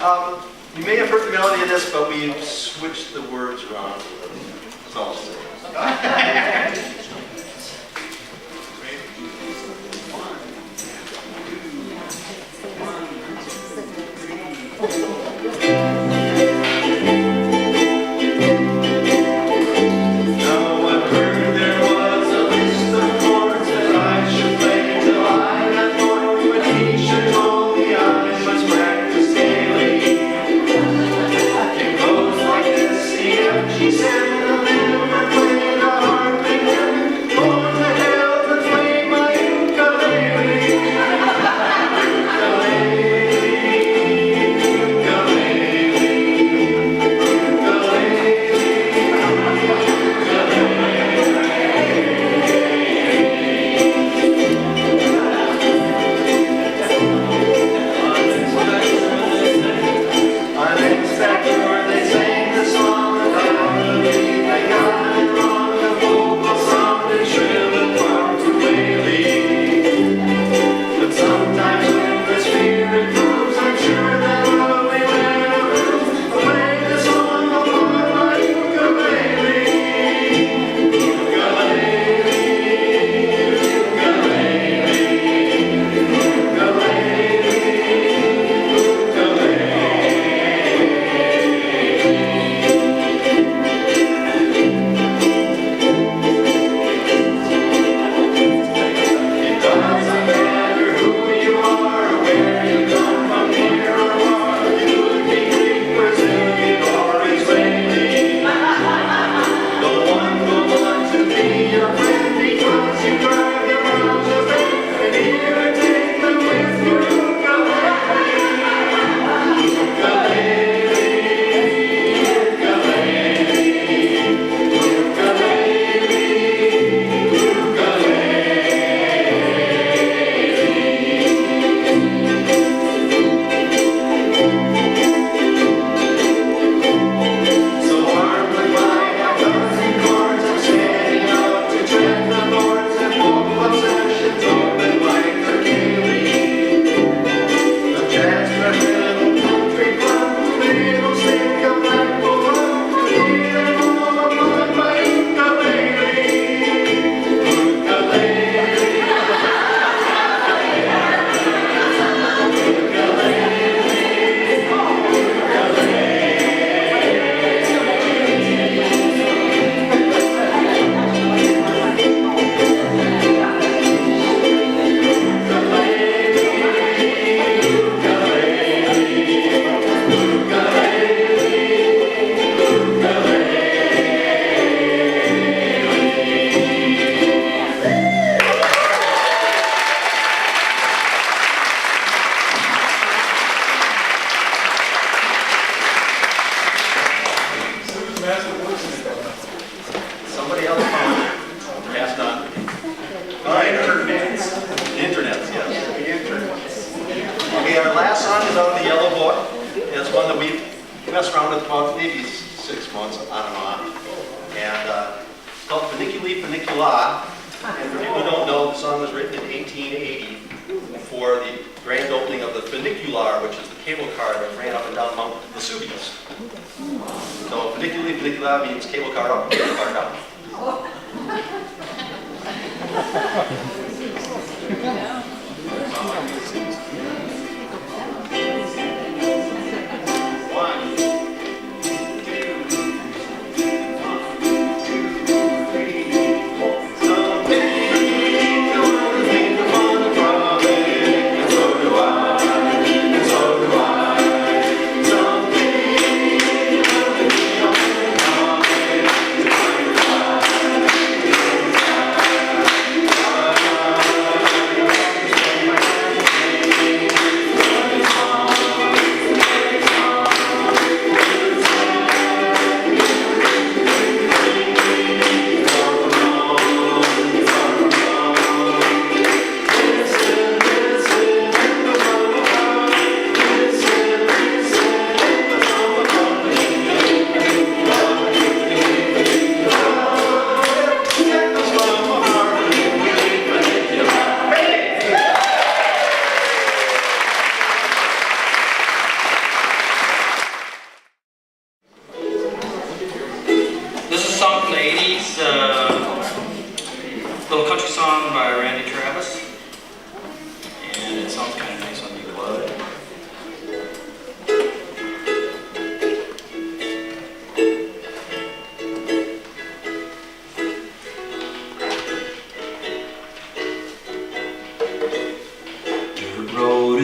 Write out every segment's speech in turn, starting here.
You may have heard the melody of this, but we've switched the words around a little. That's all I'll say.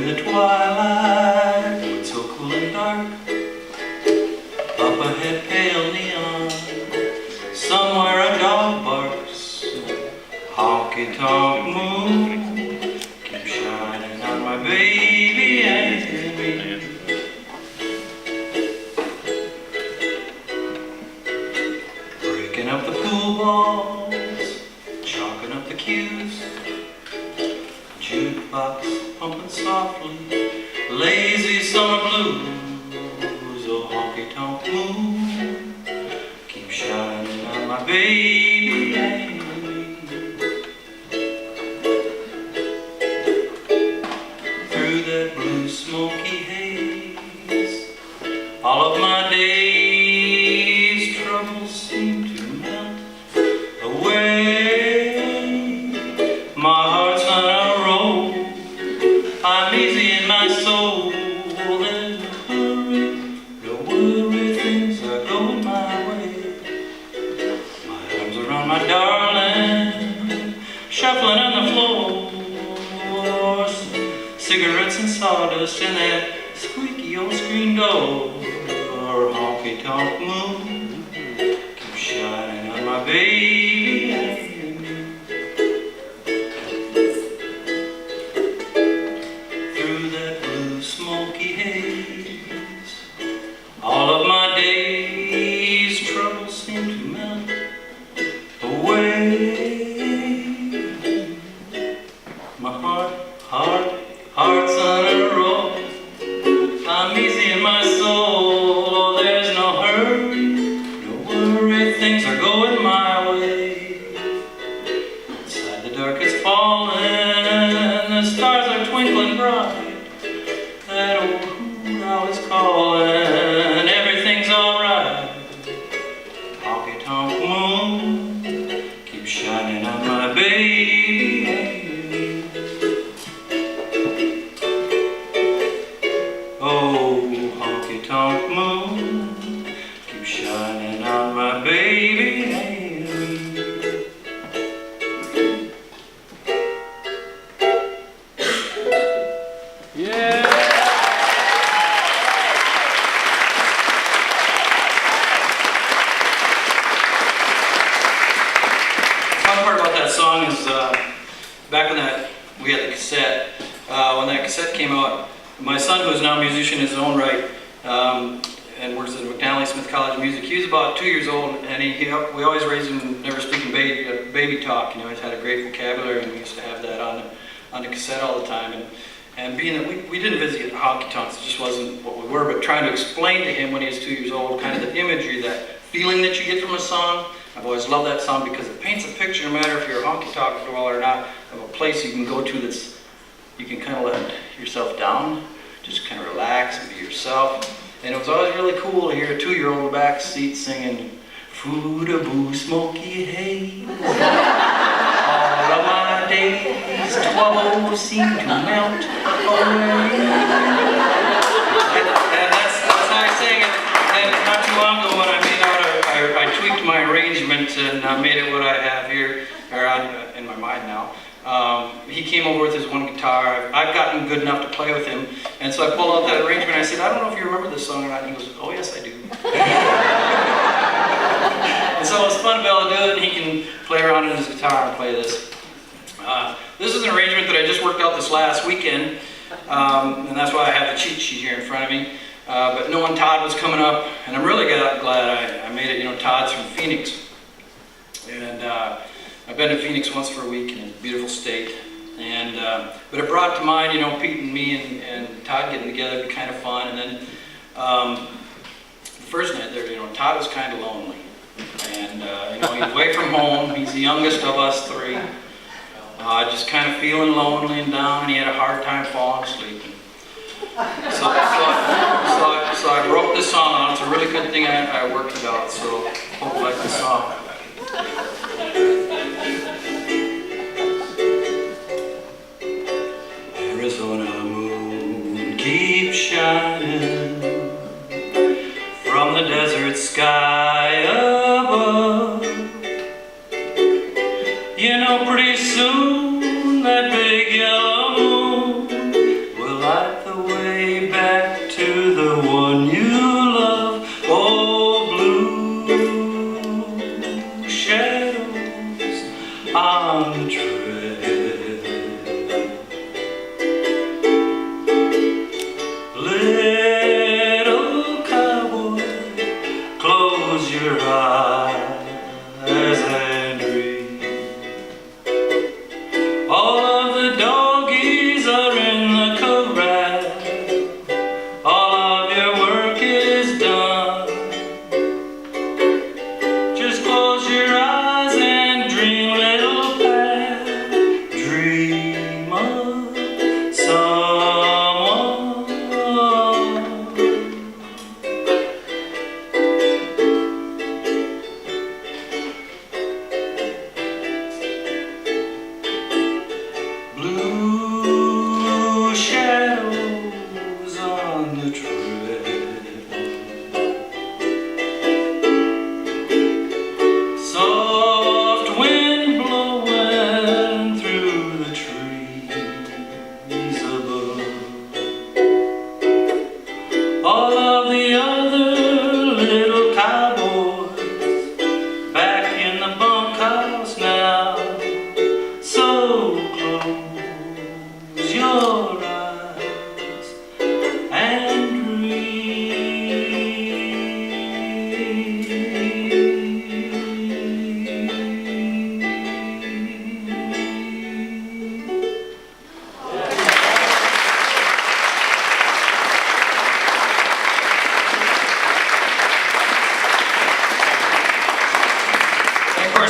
the twilight, it's so cool and dark. Up ahead, pale neon, somewhere a dog barks. Honky-tonk moon, keep shining on my baby and me. Breaking up the pool balls, chalking up the cues. Jukebox pumping softly, lazy summer blues. Oh, honky-tonk moon, keep shining on my baby and me. Through that blue smoky haze, all of my days' troubles seem to melt away. My heart's on a roll, I'm easy in my soul. There's no worry, things are going my way. My arms around my darling, shuffling on the floor. Cigarettes and sawdust in that squeaky old screen door. Honky-tonk moon, keep shining on my baby and me. Through that blue smoky haze, all of my days' troubles seem to melt away. My heart's on a roll, I'm easy in my soul. Oh, there's no hurry, no worry, things are going my way. Inside the dark is falling, the stars are twinkling bright. That old hoot owl is calling, everything's alright. Honky-tonk moon, keep shining on my baby and me. Oh, honky-tonk moon, keep shining on my baby and me. Yeah! Fun part about that song is back when we had the cassette, when that cassette came out, my son, who is now a musician in his own right, and works at McNally Smith College of Music, he was about 2 years old, and we always raised him never speaking baby talk. You know, he's had a great vocabulary, and we used to have that on the cassette all the time. And being that we didn't visit honky-tonks, it just wasn't what we were, but trying to explain to him when he was 2 years old, kind of the imagery, that feeling that you get from a song. I've always loved that song because it paints a picture, no matter if you're a honky-tonk dweller or not, of a place you can go to that's, you can kind of let yourself down, just kind of relax and be yourself. And it was always really cool to hear a 2-year-old in the back seat singing, "Food-a-boo, smoky haze, all of my days, troubles seem to melt away." And that's how I sang it. And not too long ago when I made out, I tweaked my arrangement and made it what I have here, or in my mind now. He came over with his one guitar. I've gotten good enough to play with him, and so I pulled out that arrangement. I said, "I don't know if you remember this song or not." And he goes, "Oh yes, I do." And so it was fun to be able to do it, and he can play around on his guitar and play this. This is an arrangement that I just worked out this last weekend, and that's why I have the cheat sheet here in front of me. But knowing Todd was coming up, and I'm really glad I made it. You know, Todd's from Phoenix, and I've been to Phoenix once for a week in a beautiful state, and but it brought to mind, you know, Pete and me and Todd getting together would be kind of fun. And then the first night there, you know, Todd was kind of lonely, and you know, he's away from home. He's the youngest of us three, just kind of feeling lonely and down, and he had a hard time falling asleep. So I wrote this song out. It's a really good thing I worked it out, so hope you like the song. Arizona moon keeps shining from the desert sky above. You know, pretty soon that big yellow moon will light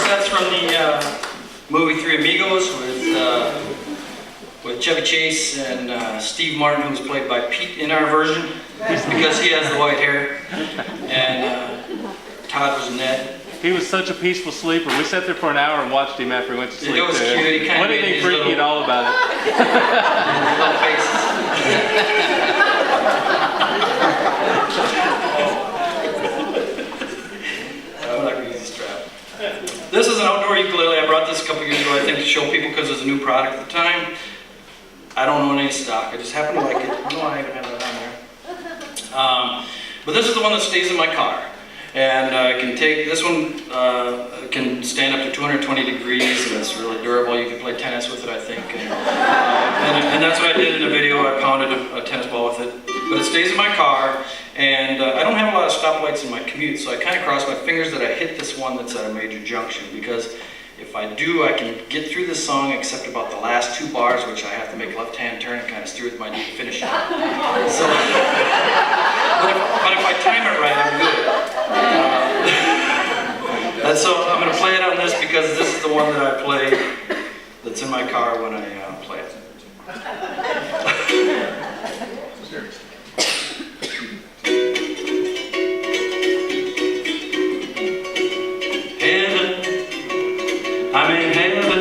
That's from the movie Three Amigos with Chevy Chase and Steve Martin, who was played by Pete in our version because he has the white hair, and Todd was Ned. He was such a peaceful sleeper. We sat there for an hour and watched him after he went to sleep. It was cute. He kind What of did he freak you at all about it? little faces. I'm not gonna use this strap. This is an outdoor ukulele. I brought this a couple years ago, I think, to show people because it was a new product at the time. I don't own any stock. I just happen to like it. No, I even have it on there. But this is the one that stays in my car. And I can take, this one can stand up to 220 degrees, and it's really durable. You can play tennis with it, I think. And that's what I did in the video. I pounded a tennis ball with it. But it stays in my car, and I don't have a lot of stoplights in my commute, so I kind of cross my fingers that I hit this one that's at a major junction, because if I do, I can get through this song except about the last 2 bars, which I have to make left-hand turn and kind of steer with my knee to finish it. So, but if I time it right, I'm good. And so I'm going to play it on this because this is the one that I play that's in my car when I play it. Heaven, I'm in heaven,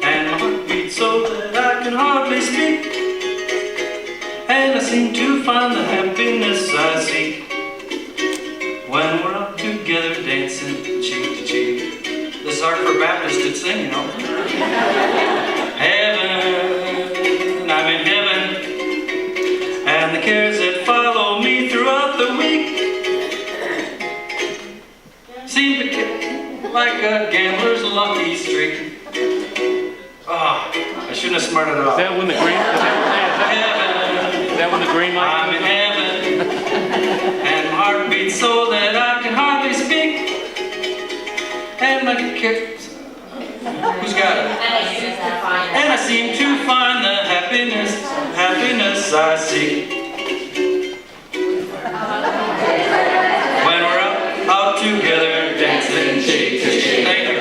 and my heart beats so that I can hardly speak, and I seem to find the happiness I seek when we're out together dancing cheek to cheek. This is hard for Baptists to sing, you know. Heaven, I'm in heaven, and the cares that follow me throughout the week seem to get like a gambler's lucky streak. Ah, I shouldn't have smarted it off. Is that when the green? Is that when the green light? I'm in heaven, and my heart beats so that I can hardly speak. And my kids, who's got it? And I seem to find the happiness I seek when we're out together dancing cheek to cheek. Thank you.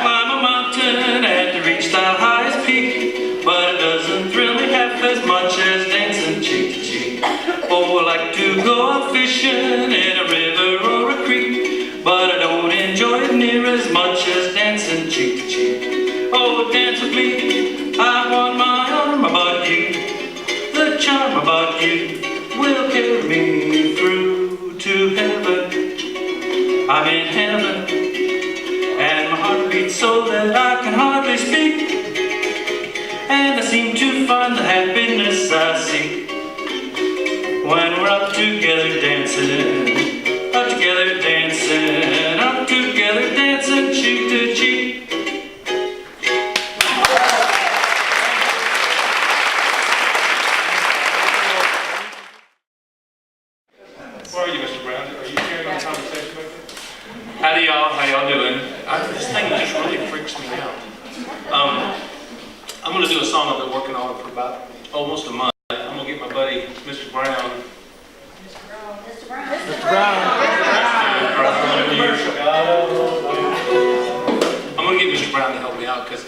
Climb a mountain and to reach the highest peak, but it doesn't thrill me half as much as dancing cheek to cheek. Oh, I like to go out fishing in a river or a creek, but I don't enjoy it near as much as dancing cheek to cheek. Oh, dance with me, I want my arm about you. The charm about you will carry me through to heaven. I'm in heaven, and my heart beats so that I can hardly speak, and I seem to find the happiness I seek when we're up together dancing, up together dancing, up together dancing cheek to cheek. Where are you, Mr. Brown? Are you carrying on a conversation with me? Howdy, y'all. How y'all doing? This thing just really freaks me out. I'm going to do a song I've been working on for about almost a month. I'm going to get my buddy, Mr. Brown. Mr. Brown. I'm going to get Mr. Brown to help me out because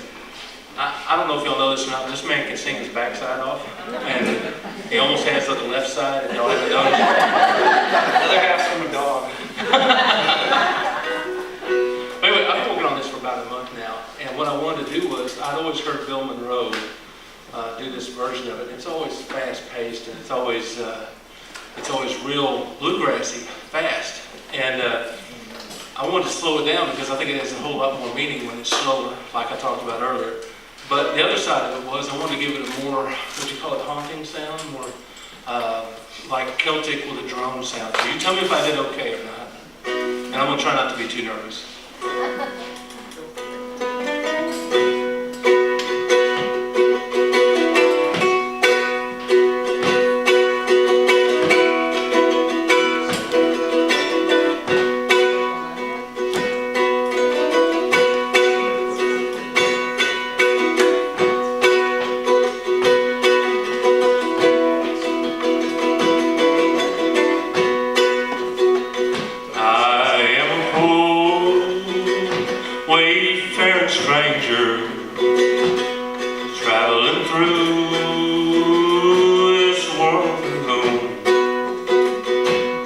I don't know if y'all know this or not, this man can sing his backside off, and he almost has the left side, and y'all haven't noticed. The other half's from a dog. Anyway, I've been working on this for about a month now, and what I wanted to do was, I'd always heard Bill Monroe do this version of it. It's always fast-paced, and it's always real bluegrassy, fast, and I wanted to slow it down because I think it has a whole lot more meaning when it's slower, like I talked about earlier. But the other side of it was I wanted to give it a more, what you call it, haunting sound, more like Celtic with a drone sound. So you tell me if I did okay or not. And I'm going to try not to be too nervous. I am a poor through this world alone.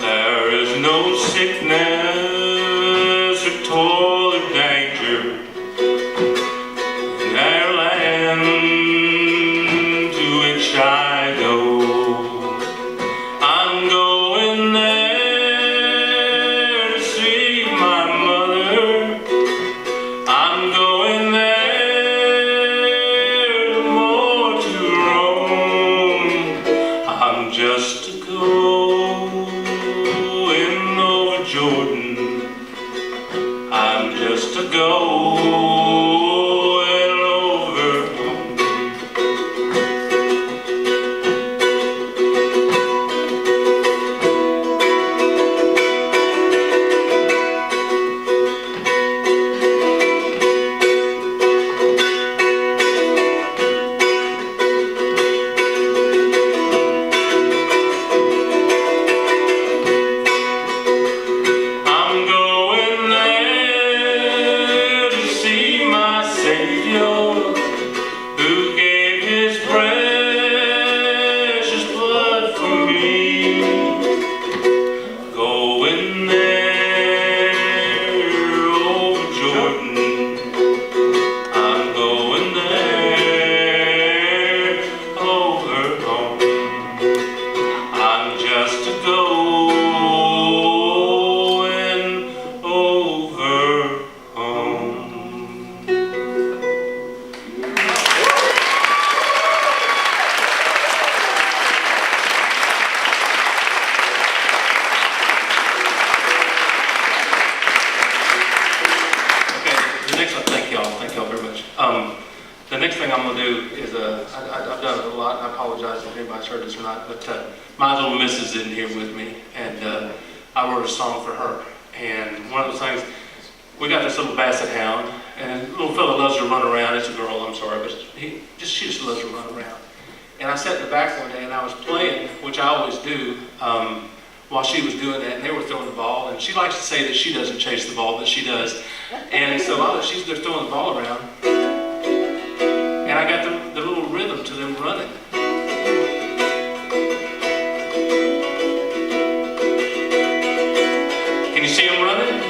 There is no sickness or toil or danger in our land to which I go. I'm going there to see my mother. I'm going there more to roam. I'm just a going over Jordan. I'm just a going over home. I'm going there to see my Savior, who gave his precious blood for me. Going there over Jordan. I'm going there over home. I'm just a going over home. Okay, the next one, thank y'all very much. The next thing I'm gonna do is, I've done it a lot, and I apologize if anybody's heard this or not, but my little miss is in here with me, and I wrote a song for her. And one of those things, we got this little basset hound, and the little fella loves to run around. It's a girl, I'm sorry, but she just loves to run around. And I sat in the back one day and I was playing, which I always do, while she was doing that, and they were throwing the ball. And she likes to say that she doesn't chase the ball, but she does. And so she's there throwing the ball around, and I got the little rhythm to them running. Can you see them running?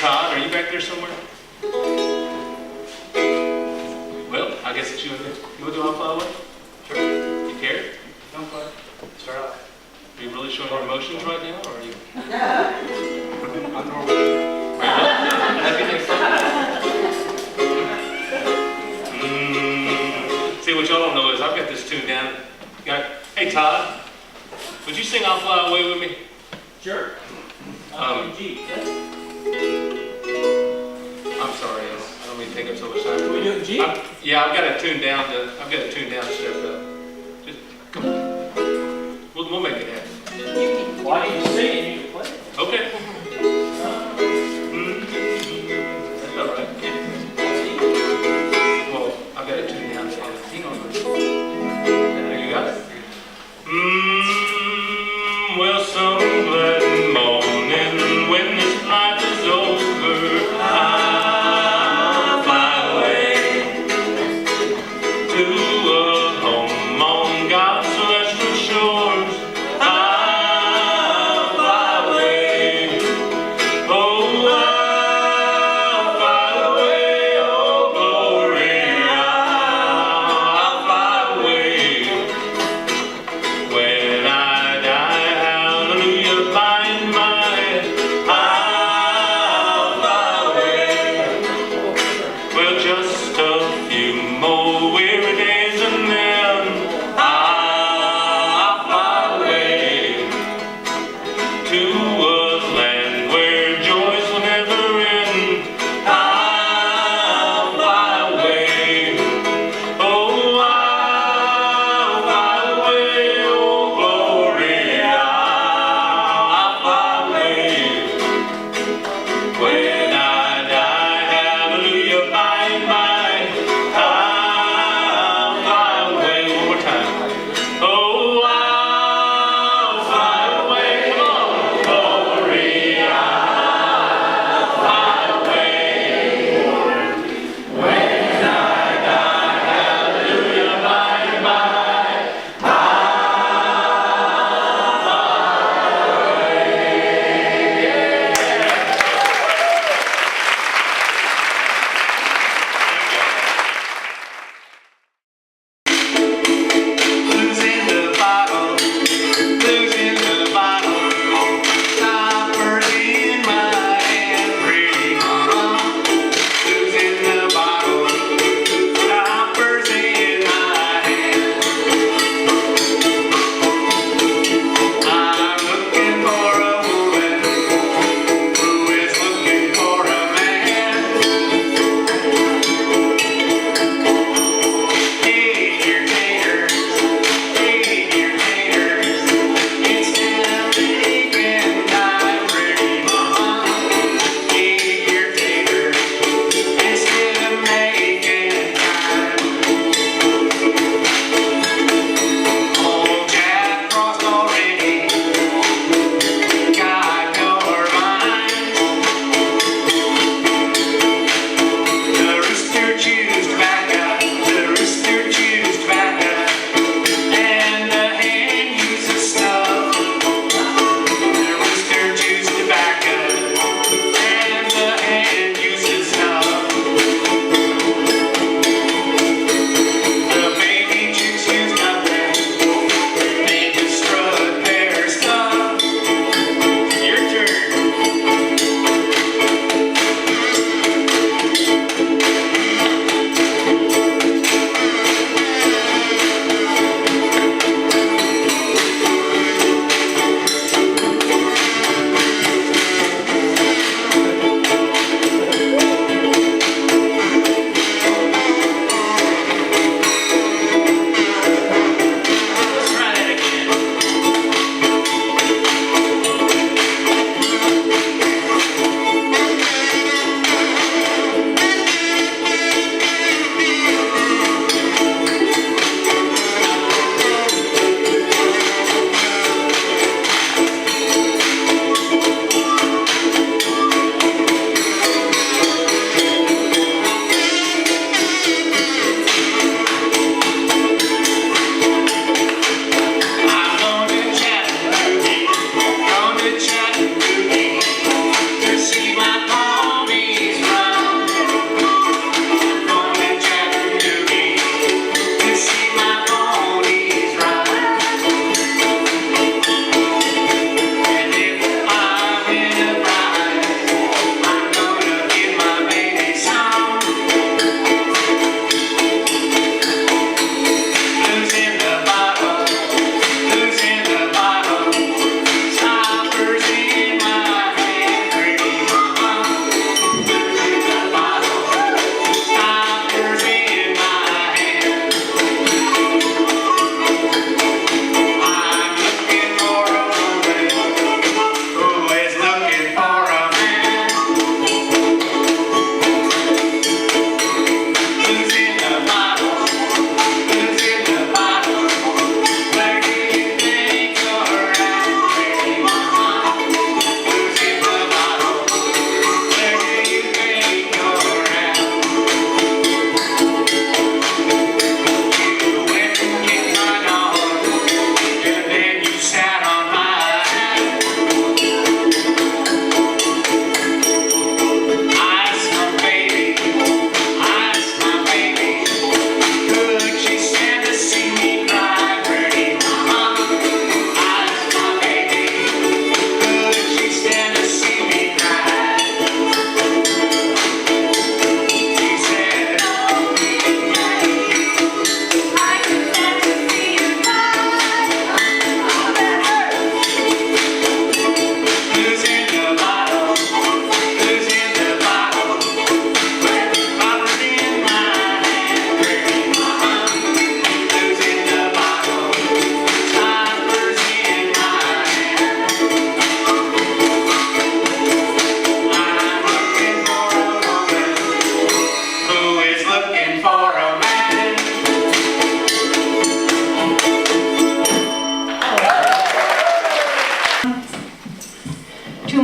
Todd, are you back there somewhere? Well, I guess it's you and me. You want to do I'll Fly Away? Sure. You care? Don't play. Start off. Are you really showing your emotions right now, or are you? I'm normal. Happy next time. See, what y'all don't know is I've got this tune down. Hey, Todd, would you sing I'll Fly Away with me? Sure. G. I'm sorry, I don't mean to take up so much time. Can we do it in G? Yeah, I've got to tune down to step up. Just come on. We'll make it happen. Why do you sing and you can play? Okay. That's all right. Well, I've got to tune down to hang on. There you got it. Well, some glad morning when this life is over, I'll fly away to a home on God's celestial shores. I'll fly away. Oh, I'll fly away. Oh, glory. I'll fly away. When I die, hallelujah.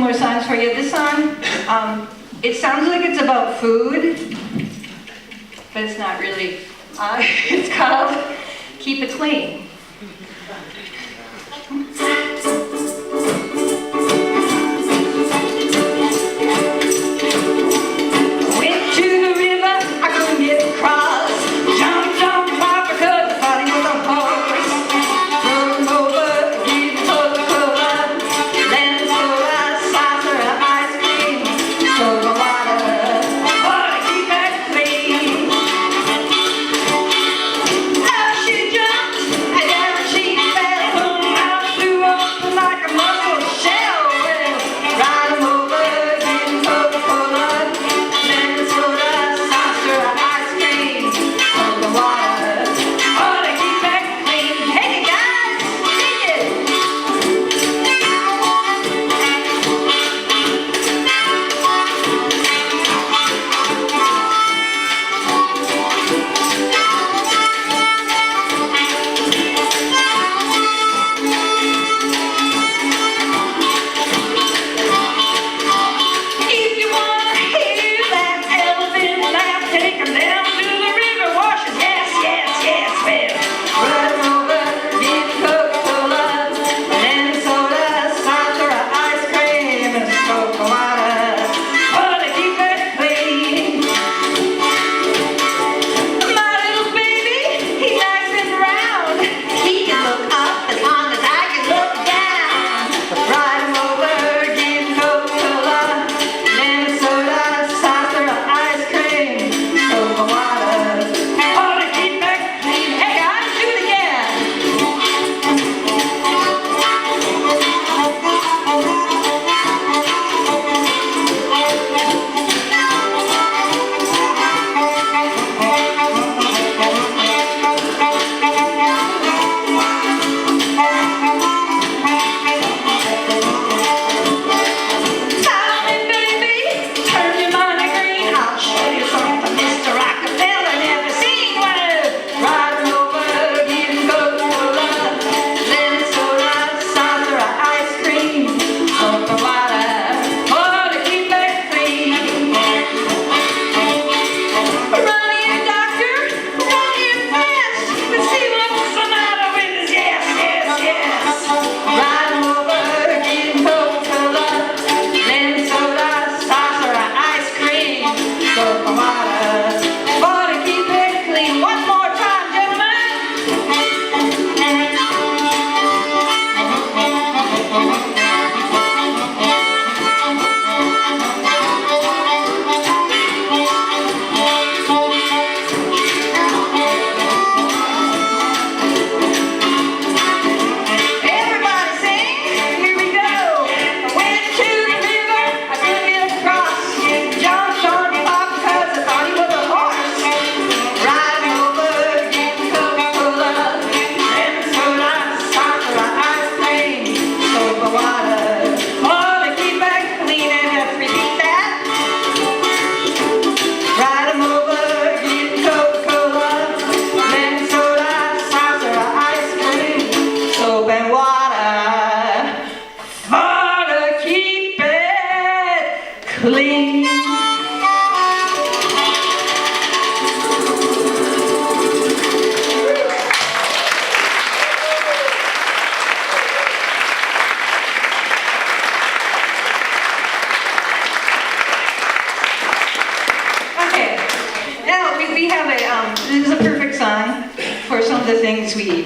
more songs for you. This song, it sounds like it's about food, but it's not really. It's called Keep It Clean.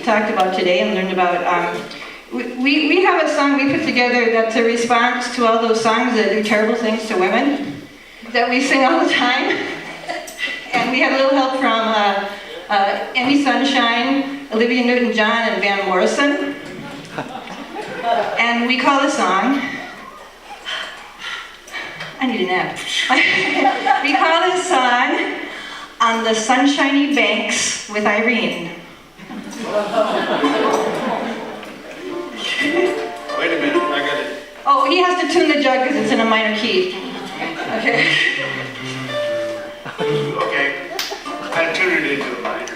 Talked about today and learned about. We have a song we put together that's a response to all those songs that do terrible things to women that we sing all the time. And we had a little help from Amy Sunshine, Olivia Newton-John, and Van Morrison. And we call the song, I need a nap. We call this song On the Sunshiny Banks with Irene. Wait a minute, I got it. Oh, he has to tune the jug because it's in a minor key. Okay. Okay. I tuned it into a minor.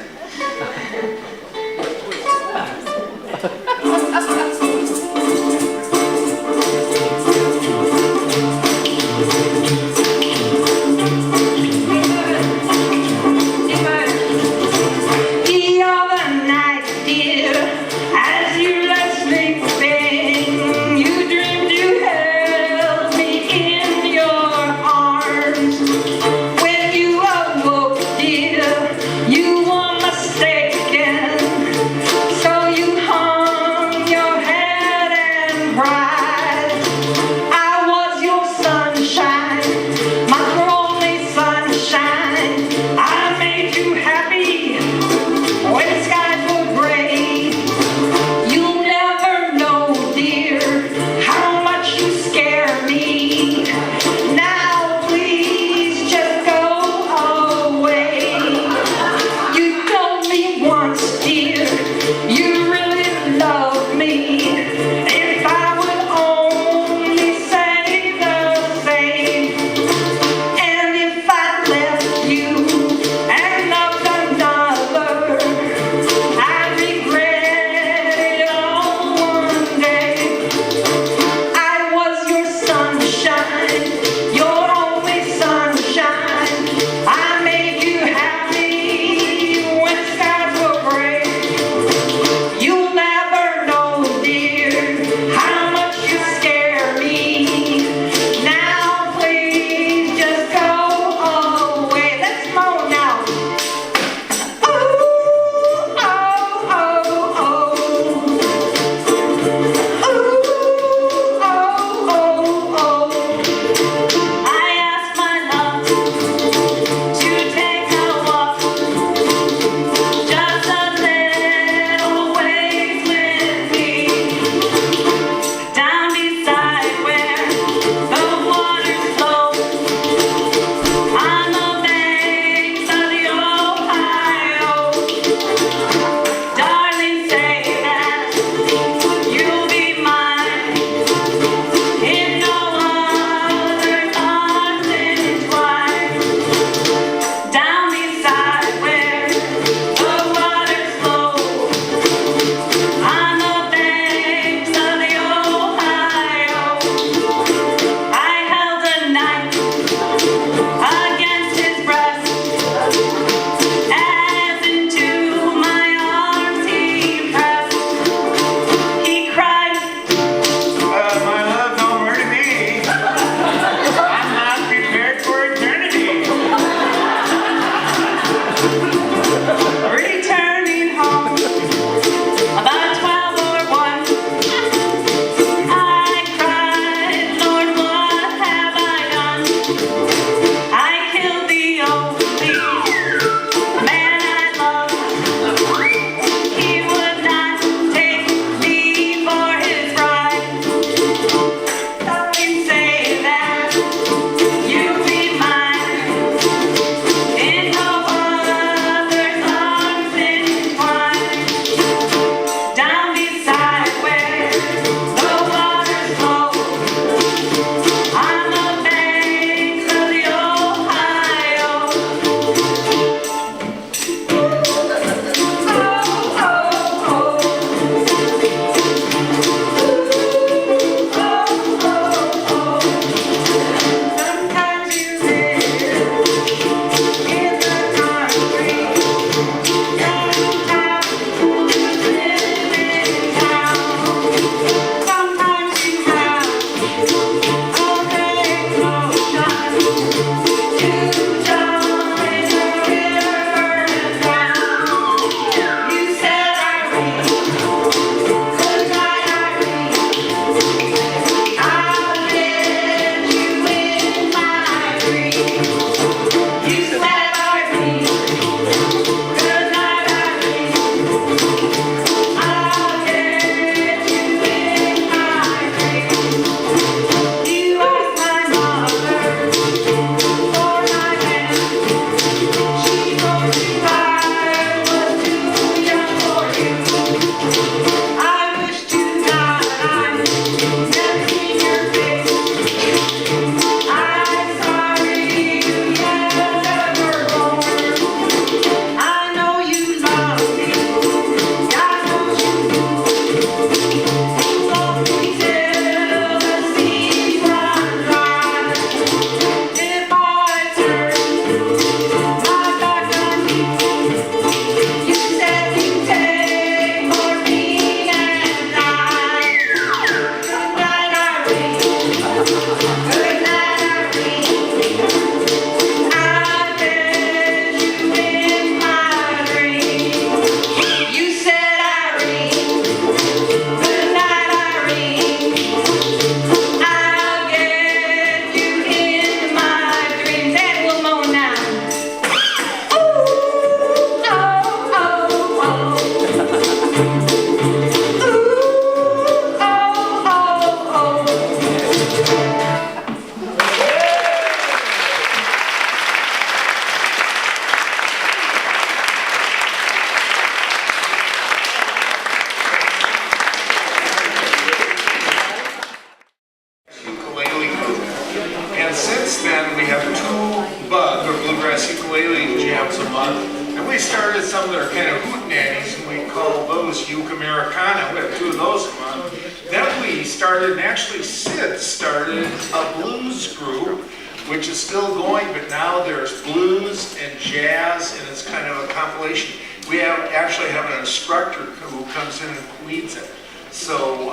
month. And we started some that are kind of hootenannies, and we call those Uke Americana. We have 2 of those a month. Then we started, and actually Sid started a blues group, which is still going, but now there's blues and jazz, and it's kind of a compilation. We actually have an instructor who comes in and leads it. So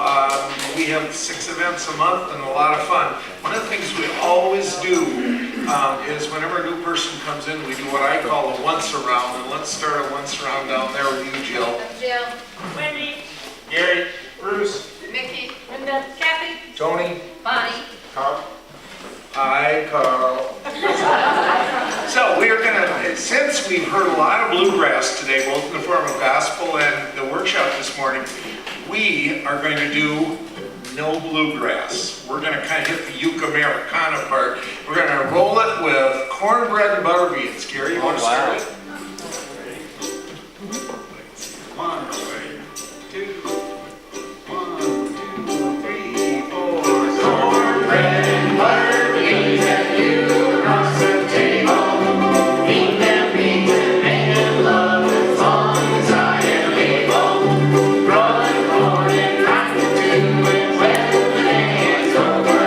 we have 6 events a month and a lot of fun. One of the things we always do is whenever a new person comes in, we do what I call a once around. And let's start a once around down there with you, Jill. Jill. Wendy. Gary. Bruce. Mickey. Linda. Kathy. Tony. Bonnie. Carl. Hi, Carl. So we are going to, since we've heard a lot of bluegrass today, both in the form of gospel and the workshop this morning, we are going to do no bluegrass. We're going to kind of hit the Uke Americana part. We're going to roll it with cornbread and butter beans. Gary, you want to start it? 1, 2, 1, 2, 3, 4. Cornbread and butter beans and you across the table. Eat them beans and make them love as long as I am able. Run, corn and rock it too, and when the day is over,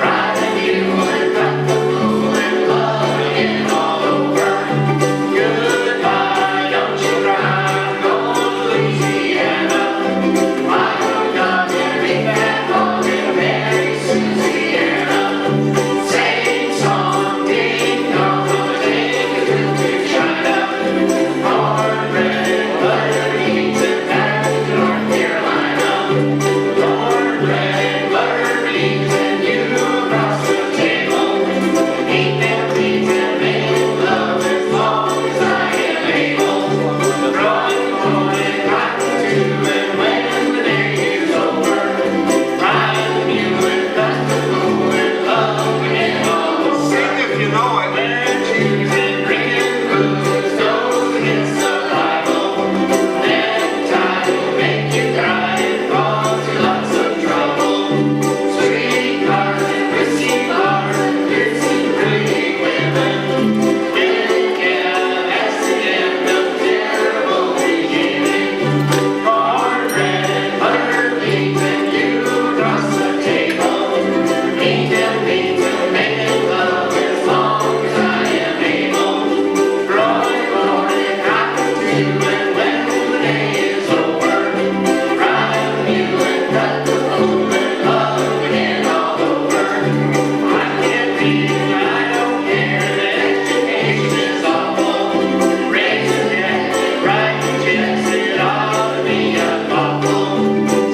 ride the mule and cut the fool and love again all over. Goodbye, don't you cry, I'm going to Louisiana. My little dog and a big fat dog and a Mary Susiana. Sing song, ding dong, gonna take you to China. Cornbread and butter beans and back to North Carolina. Cornbread and butter beans and you across the table. Eat them beans and make love as long as I am able. Run, corn and rock too, and when the day is over, ride the mule and cut the fool and love again all over. Sing if you know it. When choosing, bringing blues goes against the Bible, then time will make you cry and cause you lots of trouble. Streetcars and whiskey bars and kissing pretty women will get an accident of terrible beginning. Cornbread and butter beans and you across the table. Eat them beans and make love as long as I am able. Run, corn and rock too, and when the day is over, ride the mule and cut the fool and love again all over. I can't read and I don't care that education is awful. Raising debt and writing checks, it ought to be unlawful.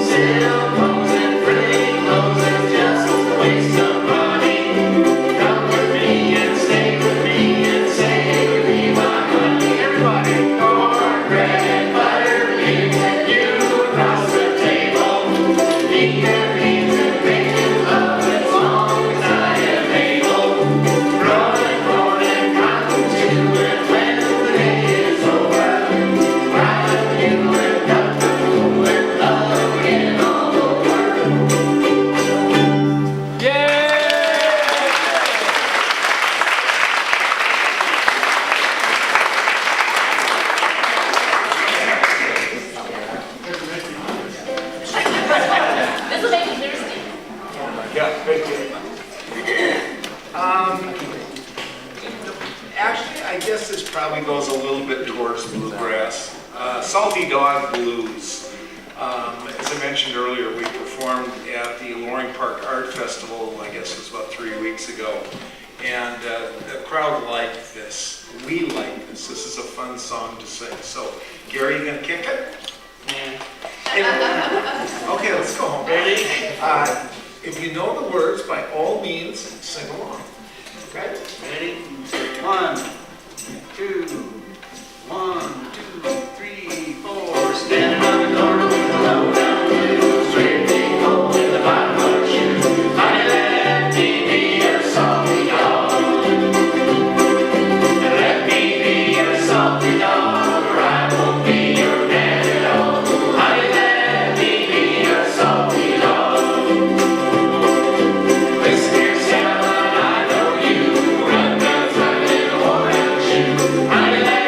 Silk homes and frilly clothes is just a waste of money. Come with me and stay with me and save me my money. Everybody, cornbread and butter beans and you across the table. Eat their beans and make love as long as I am able. Run, corn and cotton too, and when the day is over, ride the mule and cut the fool and love again all over. This will make you thirsty. Yeah, thank you. Actually, I guess this probably goes a little bit towards bluegrass. Salty Dog Blues. As I mentioned earlier, we performed at the Loring Park Art Festival, I guess it was about 3 weeks ago. And the crowd liked this. We like this. This is a fun song to sing. So, Gary, you gonna kick it? Okay, let's go home. Ready? If you know the words, by all means, sing along. Okay? Ready? 1, 2, 1, 2, 3, 4. Standing on the corner with a low down blue, straight big hole in the bottom of her shoe. Honey, let me be your salty dog. Let me be your salty dog, or I won't be your man at all. Honey, let me be your salty dog. Listen here, Sarah, I know you run guns like a little whorehound shoe. Honey, let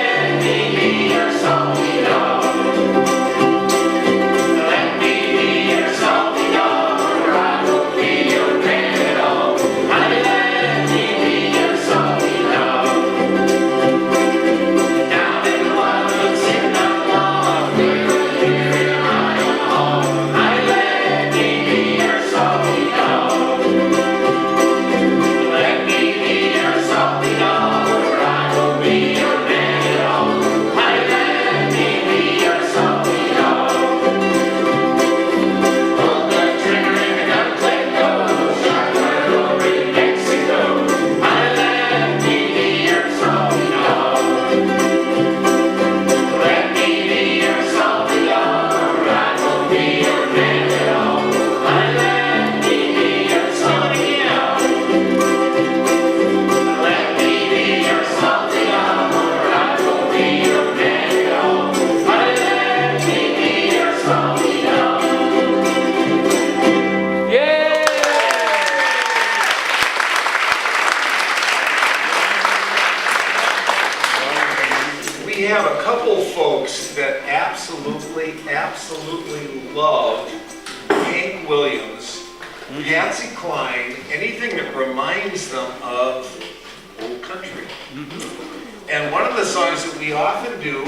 Patsy Cline, anything that reminds them of old country. And one of the songs that we often do,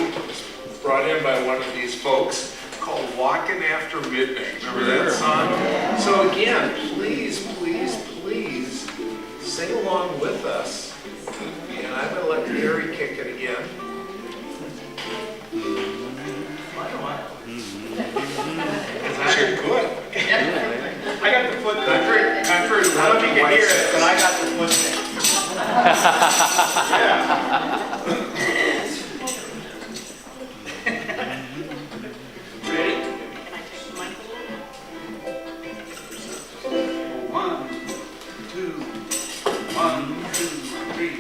brought in by one of these folks, called Walking After Midnight. Remember that song? So again, please, please, please sing along with us. And I'm going to let Gary kick it again. You're good. I got the foot country. I don't know if you can hear it, but I got the foot thing. Ready? One, two, 1, 2, 3.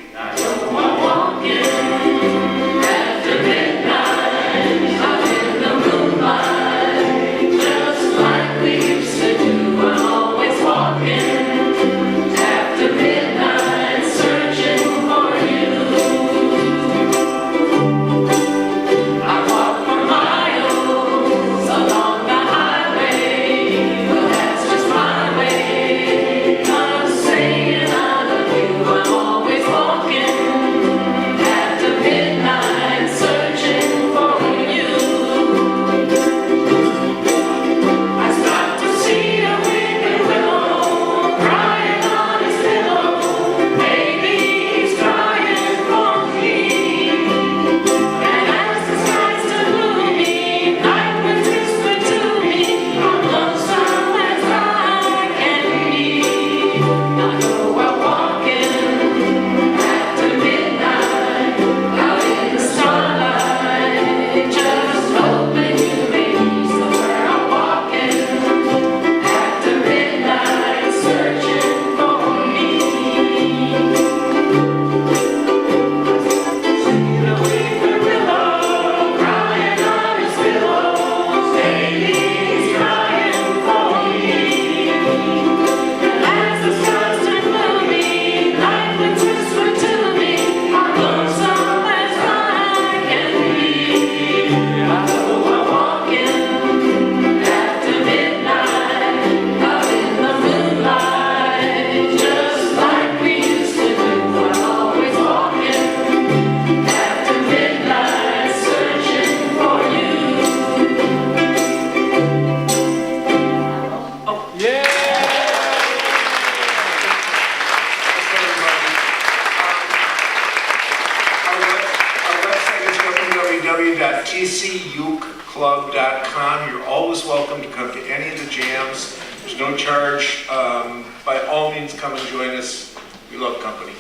www.tcukeclub.com. You're always welcome to come to any of the jams. There's no charge. By all means, come and join us. We love company.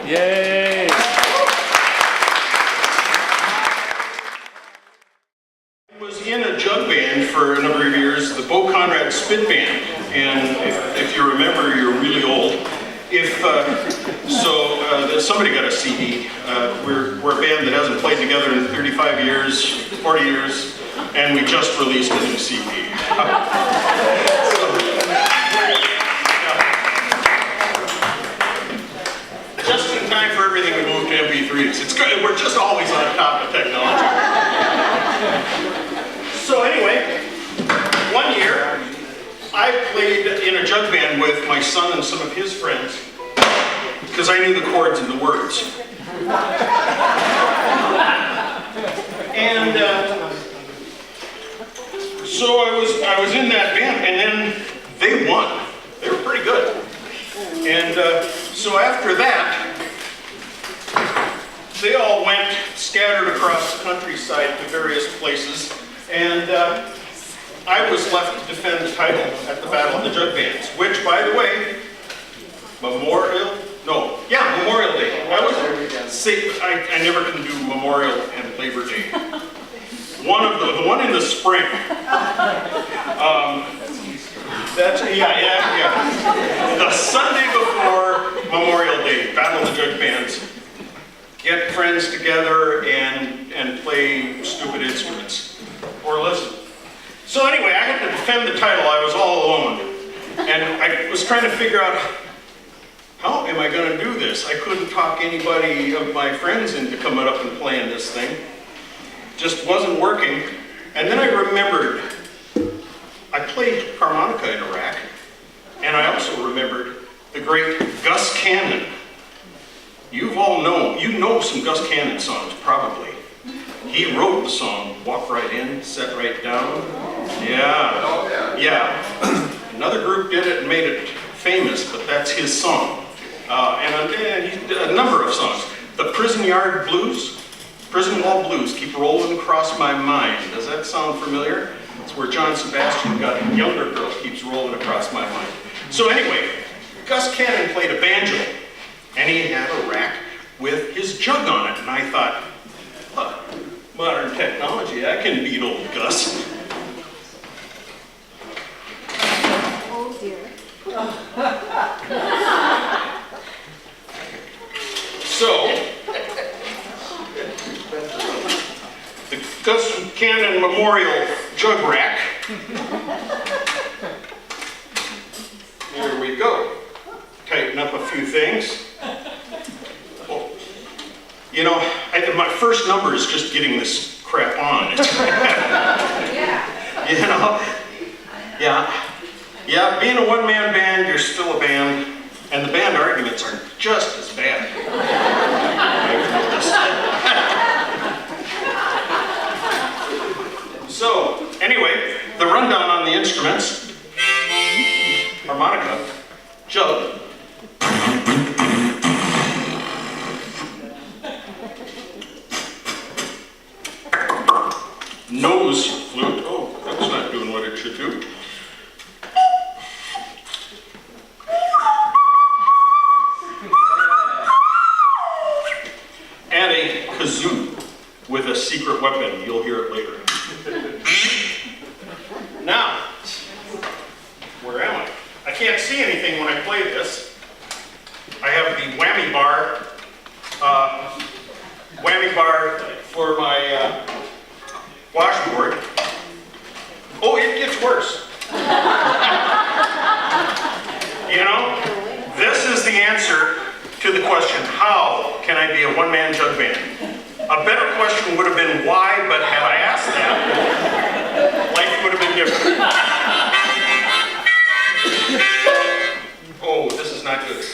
Yay! I was in a jug band for a number of years, the Bo Conrad Spit Band, and if you remember, you're really old. Somebody got a CD. We're a band that hasn't played together in 35 years, 40 years, and we just released a new CD. Just in time for everything to move to MP3s. It's good. We're just always on top of technology. So anyway, one year, I played in a jug band with my son and some of his friends because I knew the chords and the words. And so I was in that band, and then they won. They were pretty good. And so after that, they all went scattered across the countryside to various places, and I was left to defend the title at the Battle of the Jug Bands, which, by the way, Memorial Day. I never can do Memorial and Labor Day. The one in the spring. The Sunday before Memorial Day, Battle of the Jug Bands. Get friends together and play stupid instruments or listen. So anyway, I had to defend the title. I was all alone, and I was trying to figure out, how am I going to do this? I couldn't talk anybody of my friends into coming up and playing this thing. Just wasn't working. And then I remembered I played harmonica in Iraq, great Gus Cannon. You know some Gus Cannon songs, probably. He wrote the song, Walk Right In, Set Right Down. Yeah. Yeah. Another group did it and made it famous, but that's his song. And he did a number of songs. The Prison Yard Blues, Prison Wall Blues, keep rolling across my mind. Does that sound familiar? It's where John Sebastian got a younger girl, keeps rolling across my mind. So anyway, Gus Cannon played a banjo, and he had a rack with his jug on it. And I thought, huh, modern technology, I can beat old Gus. Oh dear. So, the Gus Cannon Memorial Jug Rack. Here we go. Tighten up a few things. Oh, you know, my first number is just getting this crap on. Yeah. You know? Yeah. Yeah, being a one-man band, you're still a band, and the band arguments are just as bad. I've noticed. So, anyway, the rundown on the instruments: harmonica, jug, nose flute. Oh, that's not doing what it should do. And a kazoo with a secret weapon. You'll hear it later. Now, where am I? I can't see anything when I play this. I have the whammy bar for my washboard. Oh, it gets worse. You know, this is the answer to the question, how can I be a one-man jug band? A better question would have been why, but had I asked that, life would have been different. Oh, this is not good.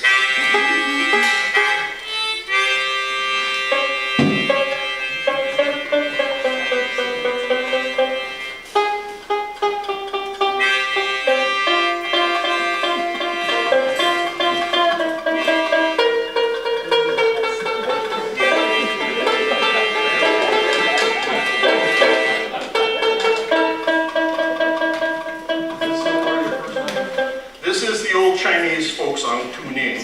Chinese folk song, tuning.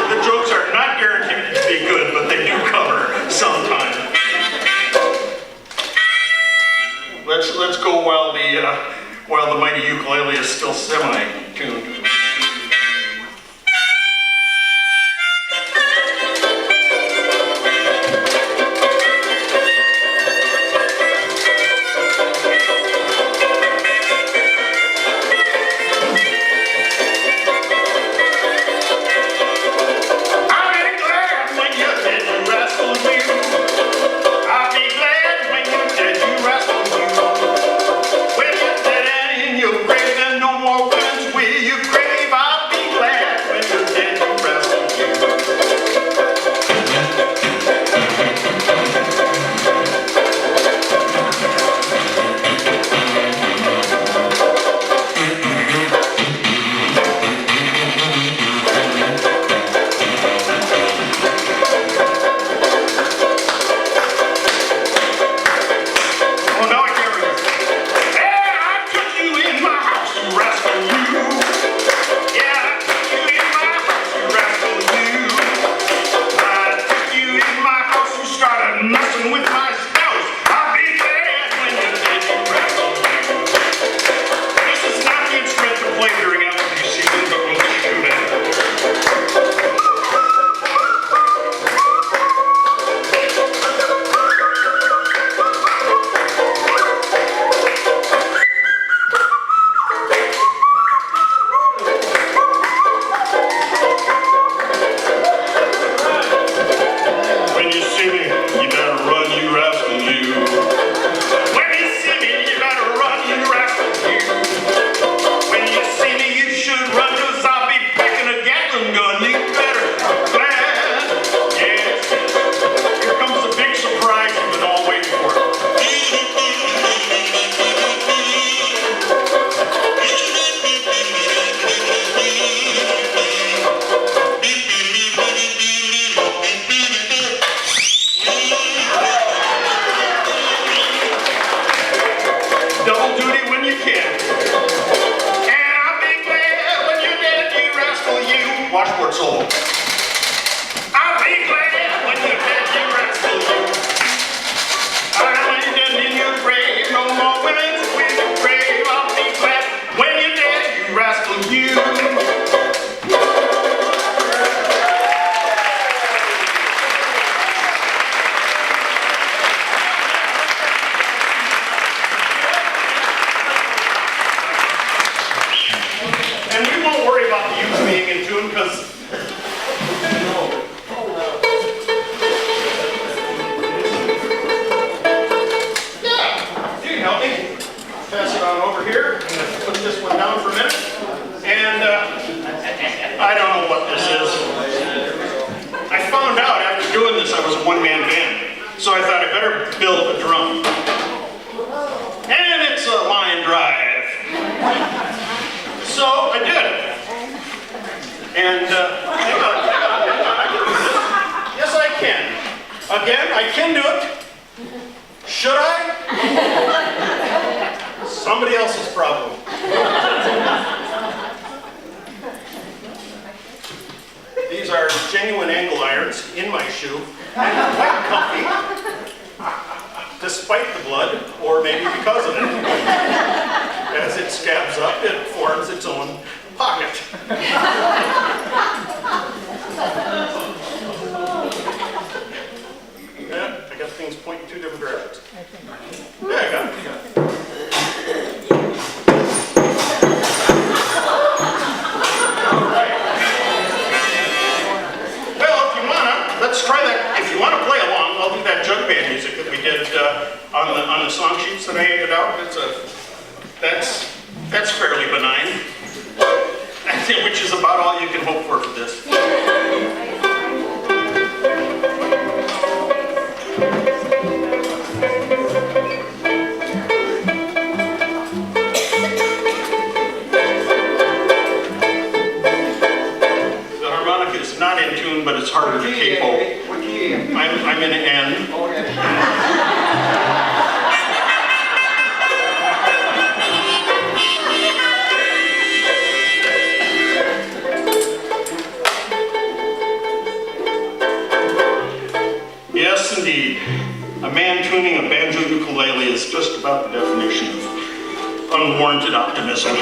The jokes are not guaranteed to be good, but they do cover sometime. Let's go while the mighty ukulele is still semi-tuned. You So I thought I better build a drum. And it's a line drive. So I did. And hang on, I can do this. Yes, I can. Again, I can do it. Should I? Somebody else's problem. These are genuine angle irons in my shoe. Quite comfy. Despite the blood, or maybe because of it. As it scabs up, it forms its own pocket. Yeah, I got things pointing two different directions. Yeah, I got it. Let's try that. If you want to play along, I'll do that jug band music that we did on the song sheets that I handed out. That's fairly benign, which is about all you can hope for this. The harmonica is not in tune, but it's harder to capo. What key? I'm in an N. Yes, indeed. A man tuning a banjo ukulele is just about the definition of unwarranted optimism.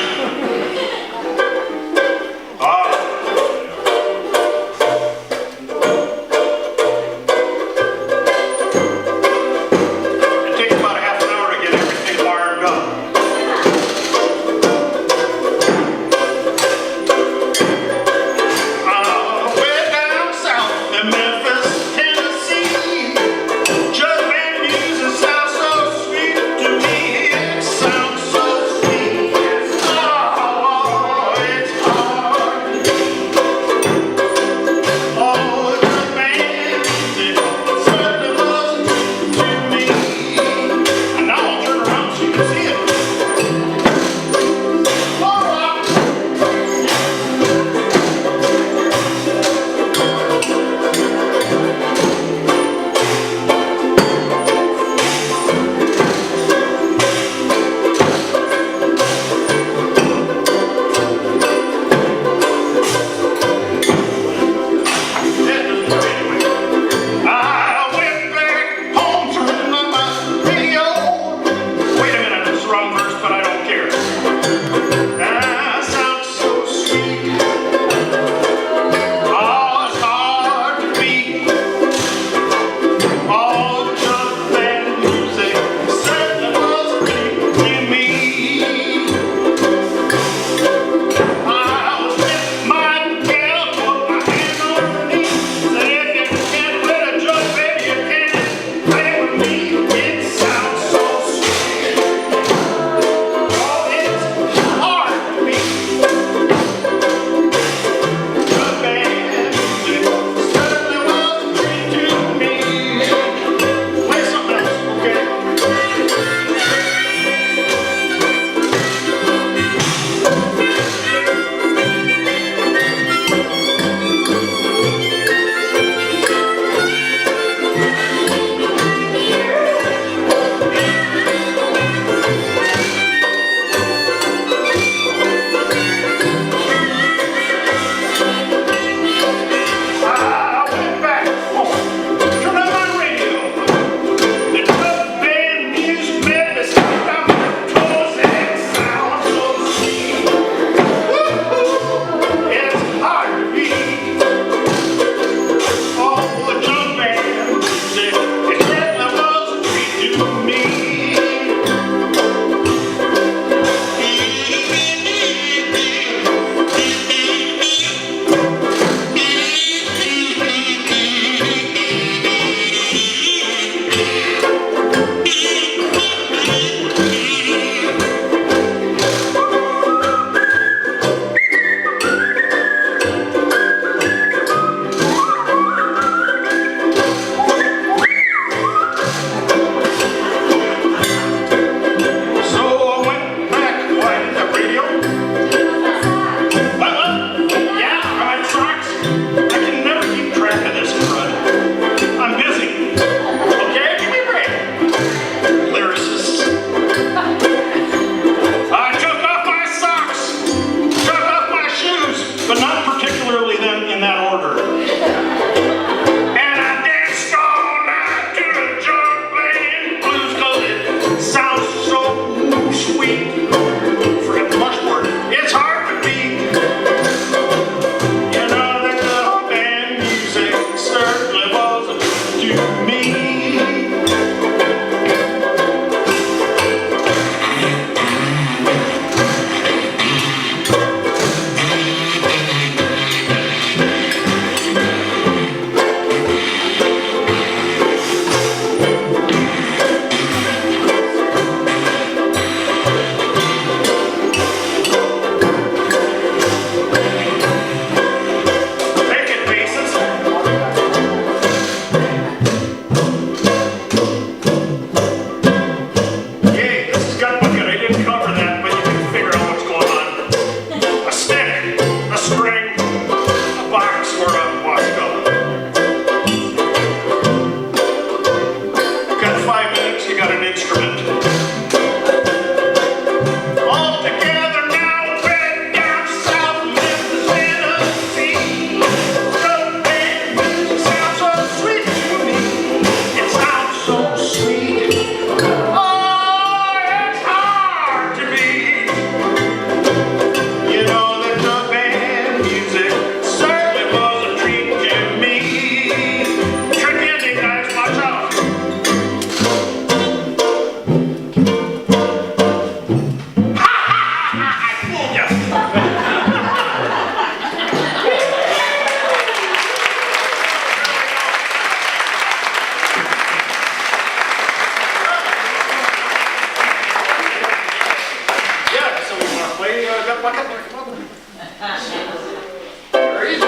Very easy.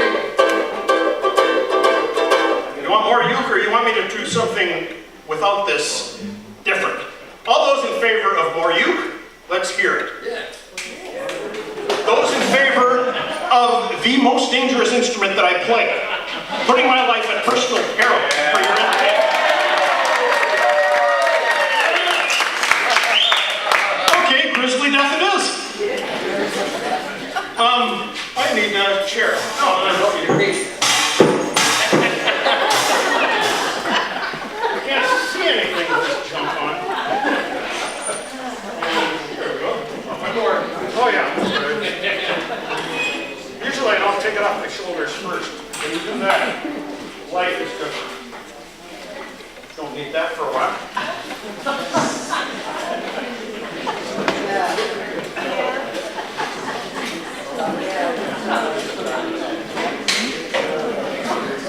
You want more uke, or you want me to do something without this different? All those in favor of more uke, let's hear it. Those in favor of the most dangerous instrument that I play, putting my life at personal peril for your entertainment. Okay, grizzly death it is. I need a chair. No, I don't need a reach. I can't see anything with this jump on. There we go. Oh yeah. Usually I don't take it off my shoulders first. When you do that, life is different. Don't need that for a while.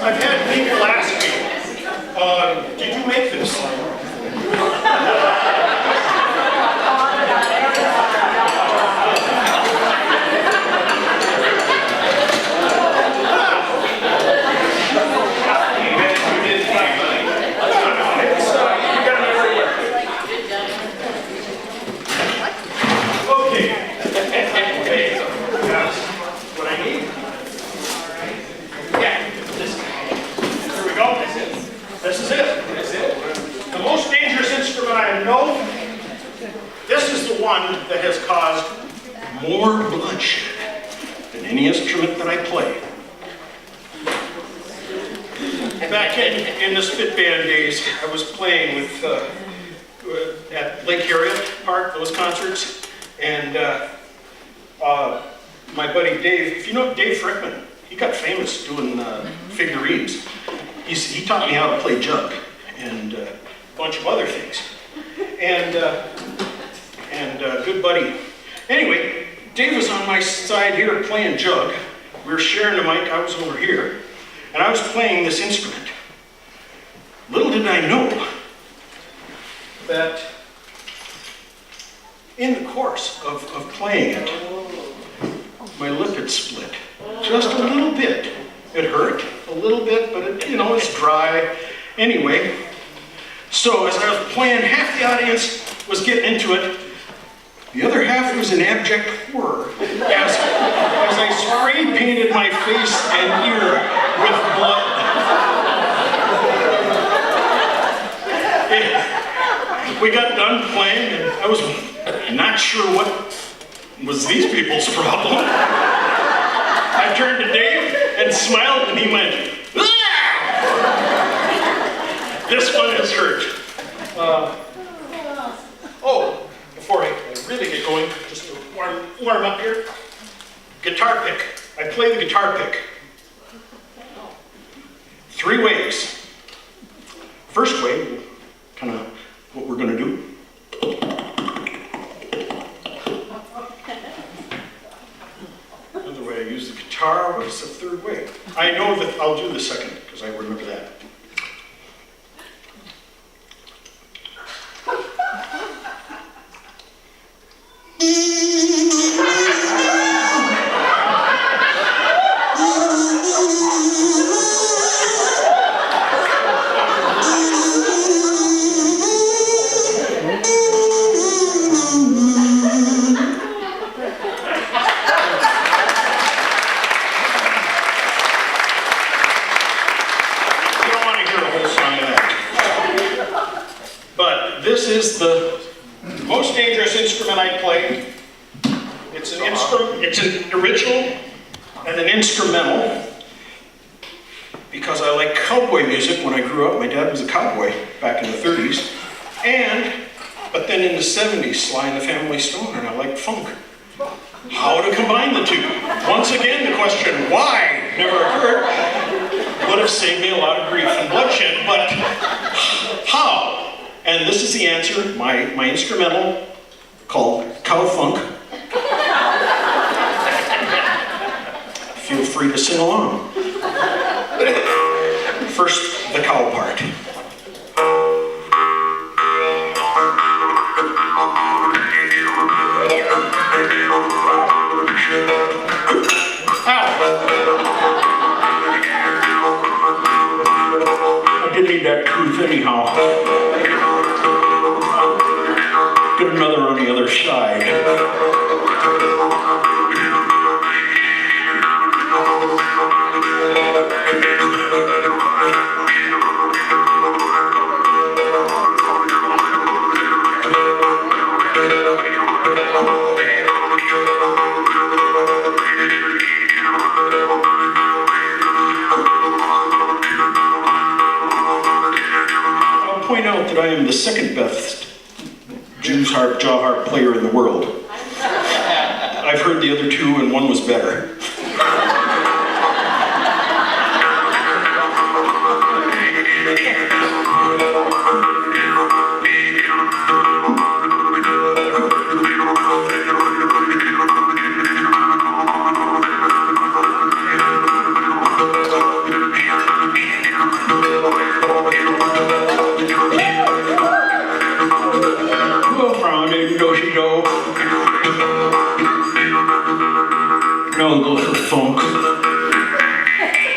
I've had people ask me, did you make this? This is it. The most dangerous instrument I know, this is the one that has caused more bloodshed than any instrument that I play. Back in the Spit Band days, I was playing with at Lake Harriet Park, those concerts, and my buddy Dave, if you know Dave Frickman, he got famous doing figurines. He taught me how to play jug and a bunch of other things. And good buddy. Anyway, Dave was on my side here playing jug. We were sharing the mic, I was over here, and I was playing this instrument. Little did I know that in the course of playing it, my lip had split just a little bit. It hurt a little bit, but it, it's dry. Anyway, so as I was playing, half the audience was getting into it. The other half was in abject horror as I spray painted my face and ear with blood. We got done playing, and I was not sure what was these people's problem. I turned to Dave and smiled, and he went, "Ah!" This one has hurt. Before I really get going, just to warm up here, guitar pick. I play the guitar pick 3 ways. First way, kind of what we're going to do. Another way I use the guitar. What is the third way? I know that I'll do the second because I remember that. this is the most dangerous instrument I play. It's an original and an instrumental because I like cowboy music. When I grew up, my dad was a cowboy back in the 30s. But then in the 70s, Sly and the Family Stone, and I liked funk. How to combine the two? Once again, the question, why, never occurred. Would have saved me a lot of grief and bloodshed, but how? And this is the answer, my instrumental called Cow Funk. Feel free to sing along. First, the cow part. I didn't need that tooth anyhow. Get another on the other side. I'll point out that I am the second best Jew's harp, jaw harp player in the world. I've heard the other two and one was better. Now it goes for funk. Hey!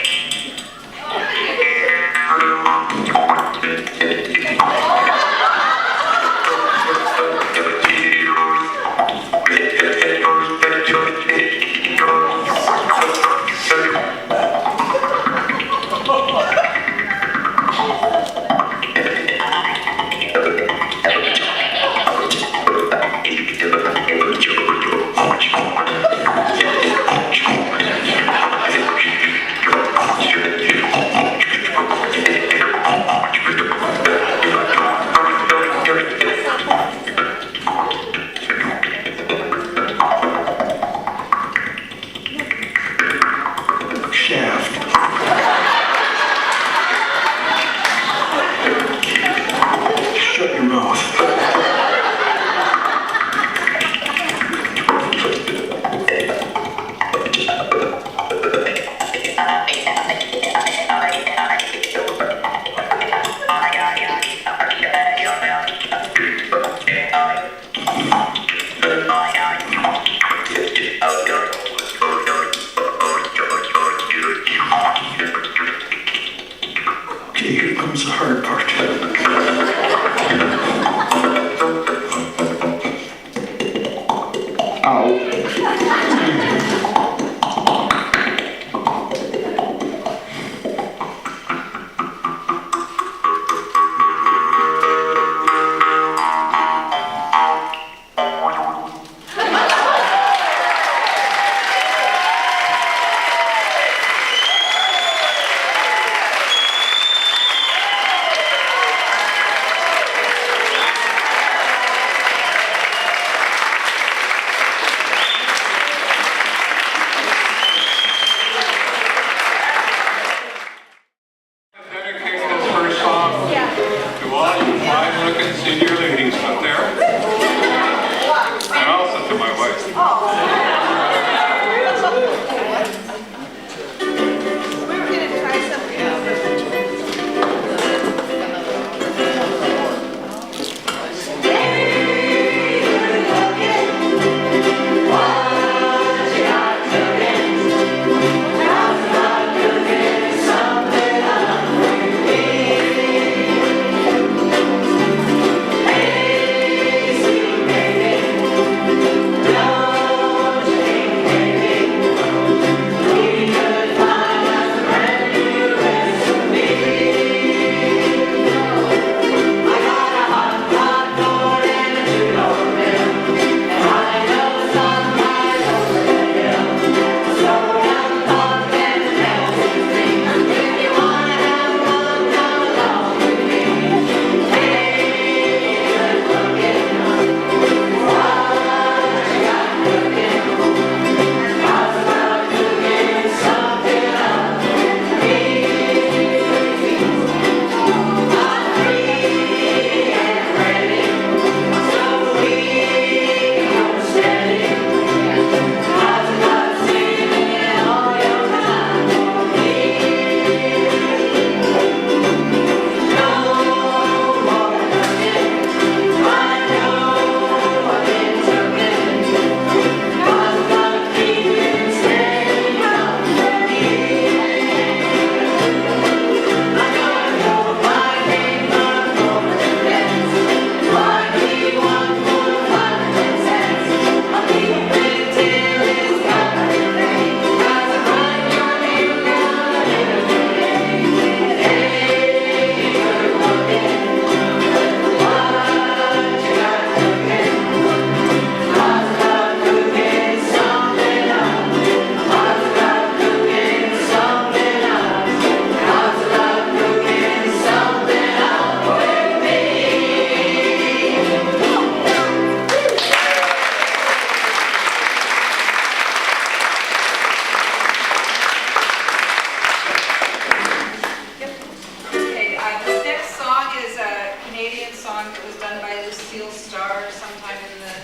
song that was done by Lucille Starr sometime in the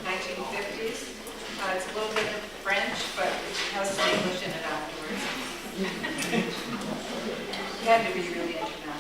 1950s. It's a little bit of French, but it has some English in it afterwards. It had to be really international.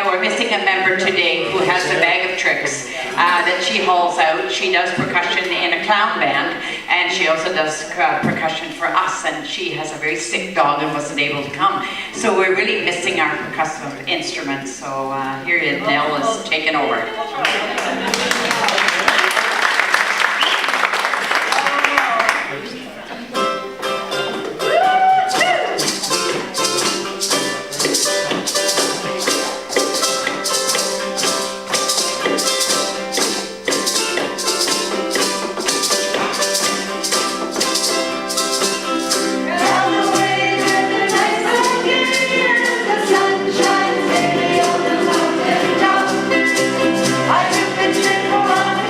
We're missing a member today who has a bag of tricks that she hauls out. She does percussion in a clown band, and she also does percussion for us, and she has a very sick dog and wasn't able to come. So we're really missing our percussive instruments. So here Nell is taking over. I took the trip around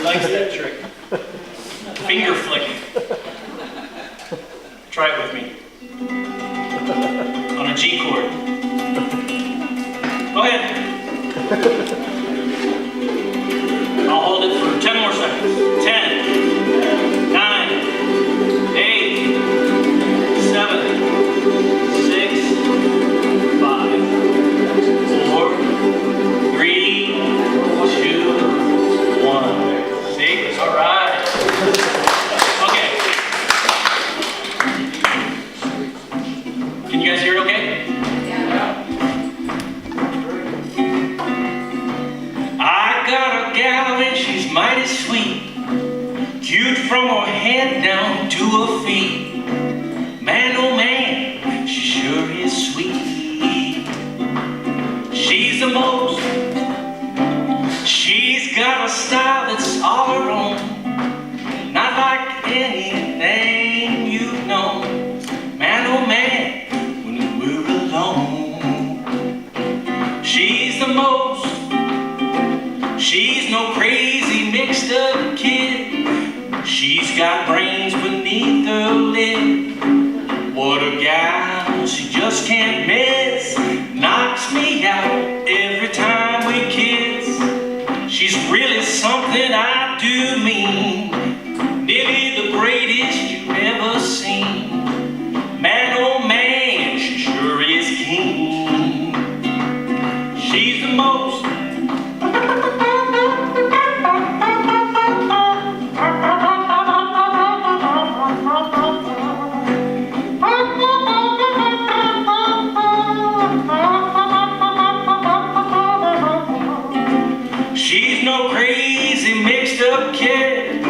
He likes that trick. Finger flick. Try it with me. On a G chord. Go ahead. I'll hold it for 10 more seconds. 10, 9, 8, 7, 6, 5, 4, 3, 2, 1. 6. All right. Okay. Can you guys hear it okay? I got a gal and she's mighty sweet, cute from her head down to her feet. Man, oh man, she sure is sweet. She's the most. She's got a style that's all her own, not like anything you've known. Man, oh man, when we're alone, she's the most. She's no crazy mixed up kid. She's got brains beneath her lid. What a gal, she just can't miss. Knocks me out every time we kiss. She's really something I do mean. Nearly the greatest you've ever seen. Man, oh man, she sure is keen. She's the most. She's no crazy mixed up kid.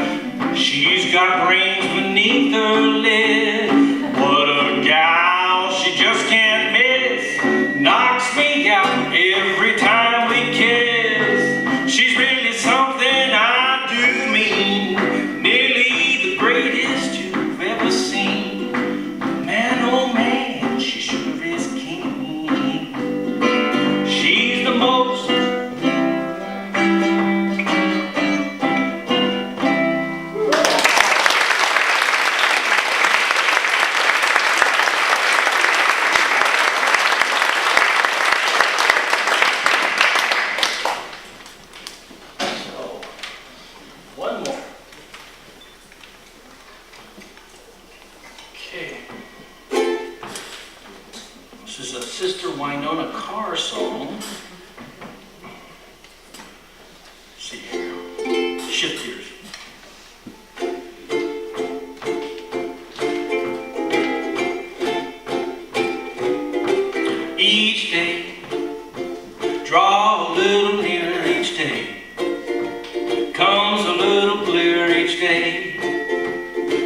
She's got brains beneath her lid. What a gal, she just can't miss. Knocks me out every time we kiss. She's really something I do mean. Nearly the greatest you've ever seen. Man, oh man, she sure is keen. She's the most. One more. Okay. This is a Sister Winona Carr song. Let's see here. Shift gears. Each day, draw a little nearer each day. Comes a little clearer each day.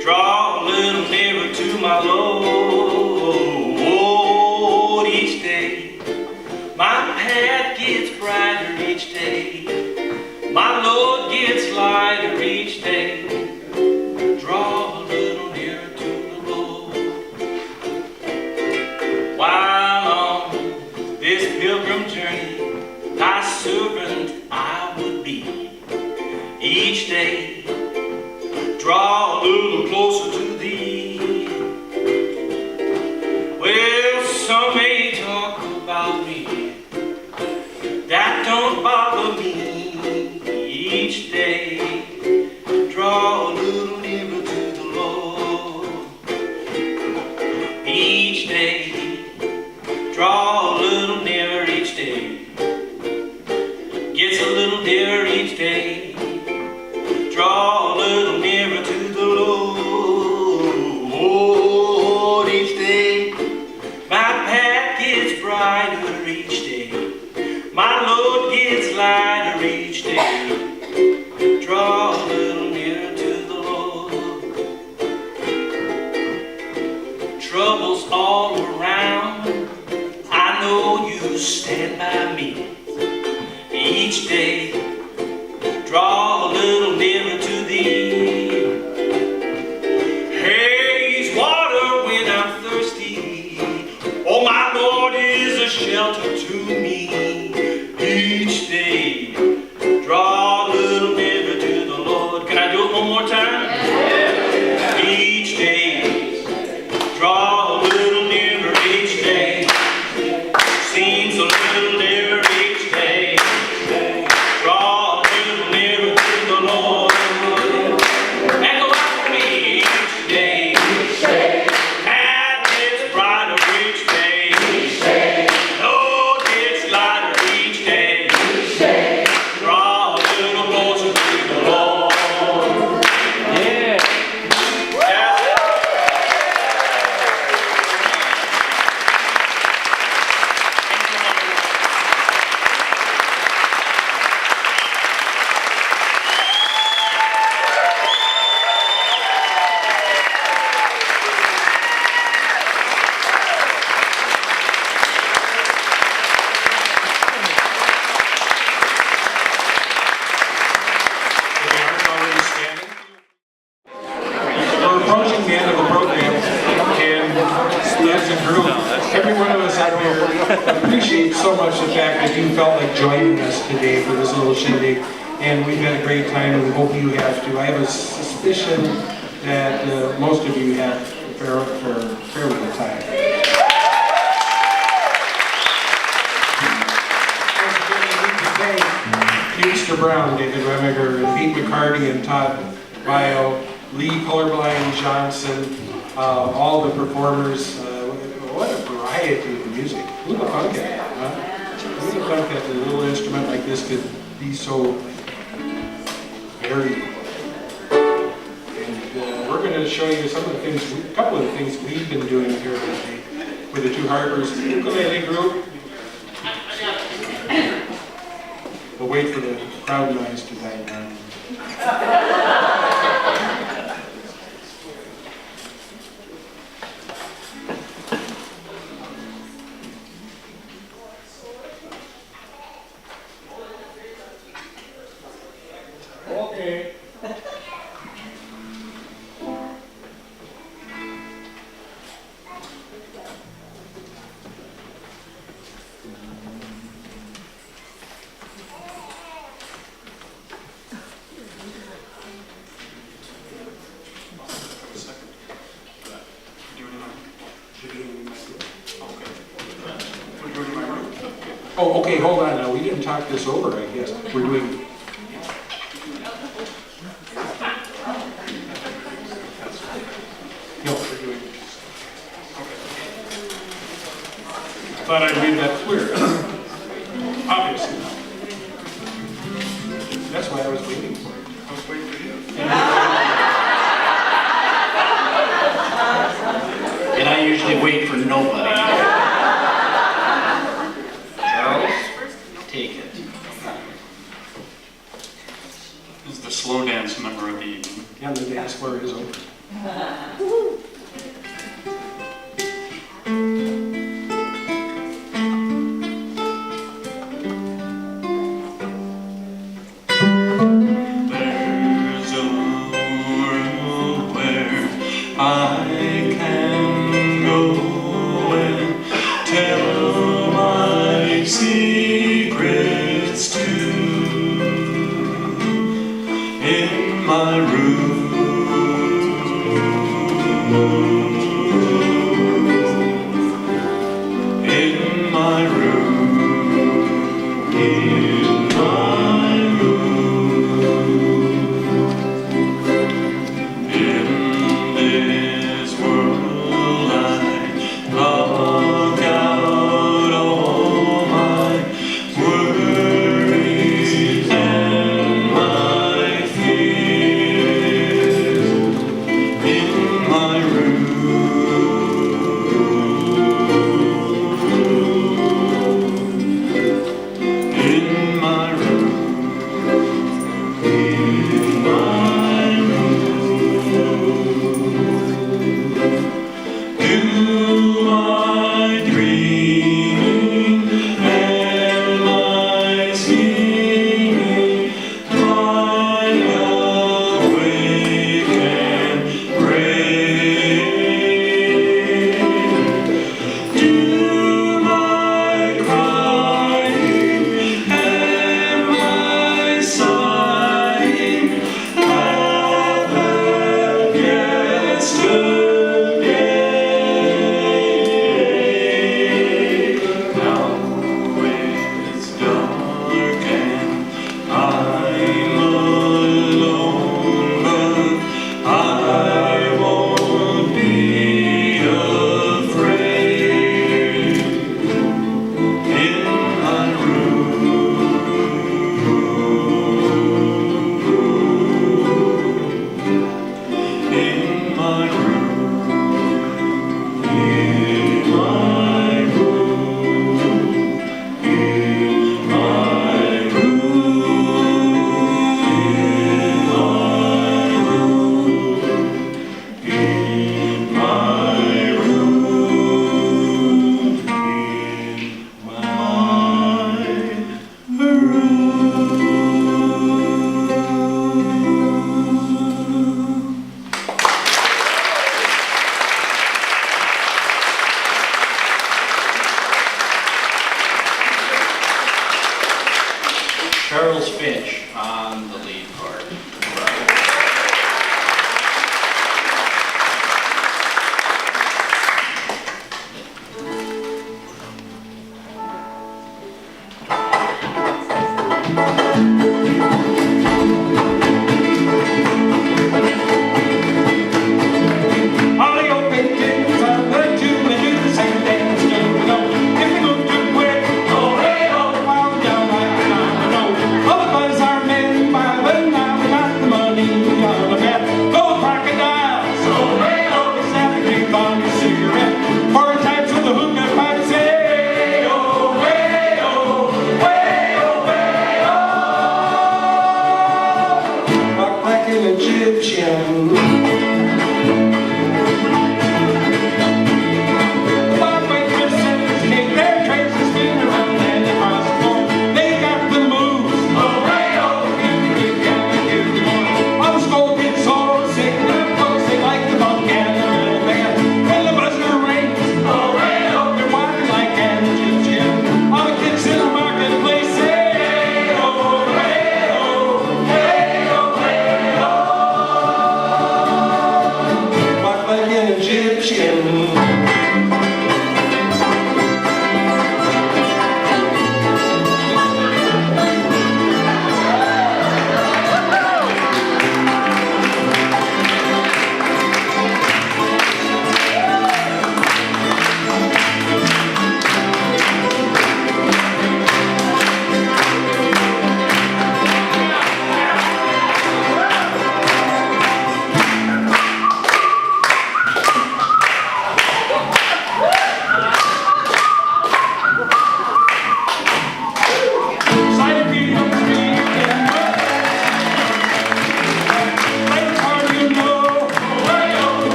Draw a little nearer to my Lord each day. My path gets brighter each day. My load gets lighter each day. Draw a little nearer to the Lord. While on this pilgrim journey, thy servant I would be. Each day, draw a little closer to thee. Well, some may talk about me. That don't bother me. Each day, draw a little nearer to the Lord. Each day, draw a little nearer each day. Gets a little dearer each day. Draw a little nearer to the Lord each day. My path gets brighter each day. My load gets lighter each day. Draw one more time? Each day, draw a little nearer each day. Seems a little nearer each day. Draw a little nearer to the Lord. Echo out for me each day. And it's brighter each day. Lord, it's lighter each day. Draw a little closer to the Lord. Yeah. If they aren't already standing. We're approaching the end of the program, and as a group, every one of us out here appreciates so much the fact that you felt like joining us today for this little shindig, and we've had a great time, and we hope you have too. I have a suspicion that most of you have a fairly good time. Ukester Brown, David Remiger, and Pete McCarty, and Todd, Baio, Lee, Colorblind, Johnson, all the performers. What a variety of music. Who'd have thunk it? Who'd have thunk that a little instrument like this could be so varied? And we're going to show you some of the things, a couple of the things we've been doing here today with the Two Harbors Ukulele Group. We'll wait for the crowd noise to die down. Okay. Oh, okay, hold on now. We didn't talk this over, I guess. We're doing. No, we're doing. Thought I'd read that clear. Obviously. That's why I was waiting for it. I was waiting for you. And I usually wait for nobody. Take it. This is the slow dance number of the evening. And the dance floor is open. There's a world where I can go and tell my secrets to in my room. In my room. In my room. In this world I log out all my worries and my fears. In my room. Egyptian.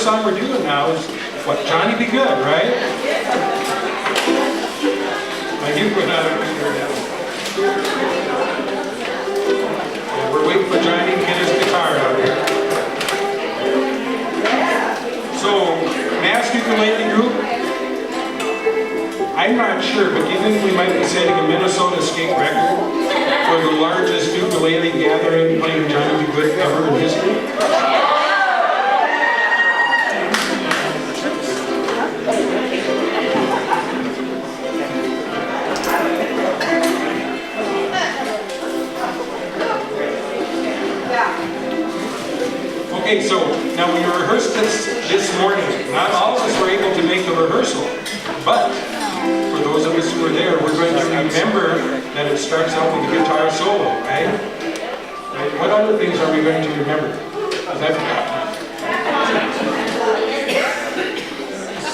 song we're doing now is, what, Johnny Be Good, right? I do put that over here now. And we're waiting for Johnny to get his guitar out here. So, Masked Ukulele Group, I'm not sure, but do you think we might be setting a Minnesota state record for the largest ukulele gathering playing Johnny Be Good ever in history? Okay, so now we rehearsed this morning. Not all of us were able to make the rehearsal, but for those of us who were there, we're going to remember that it starts out with a guitar solo, right? What other things are we going to remember? Because I forgot.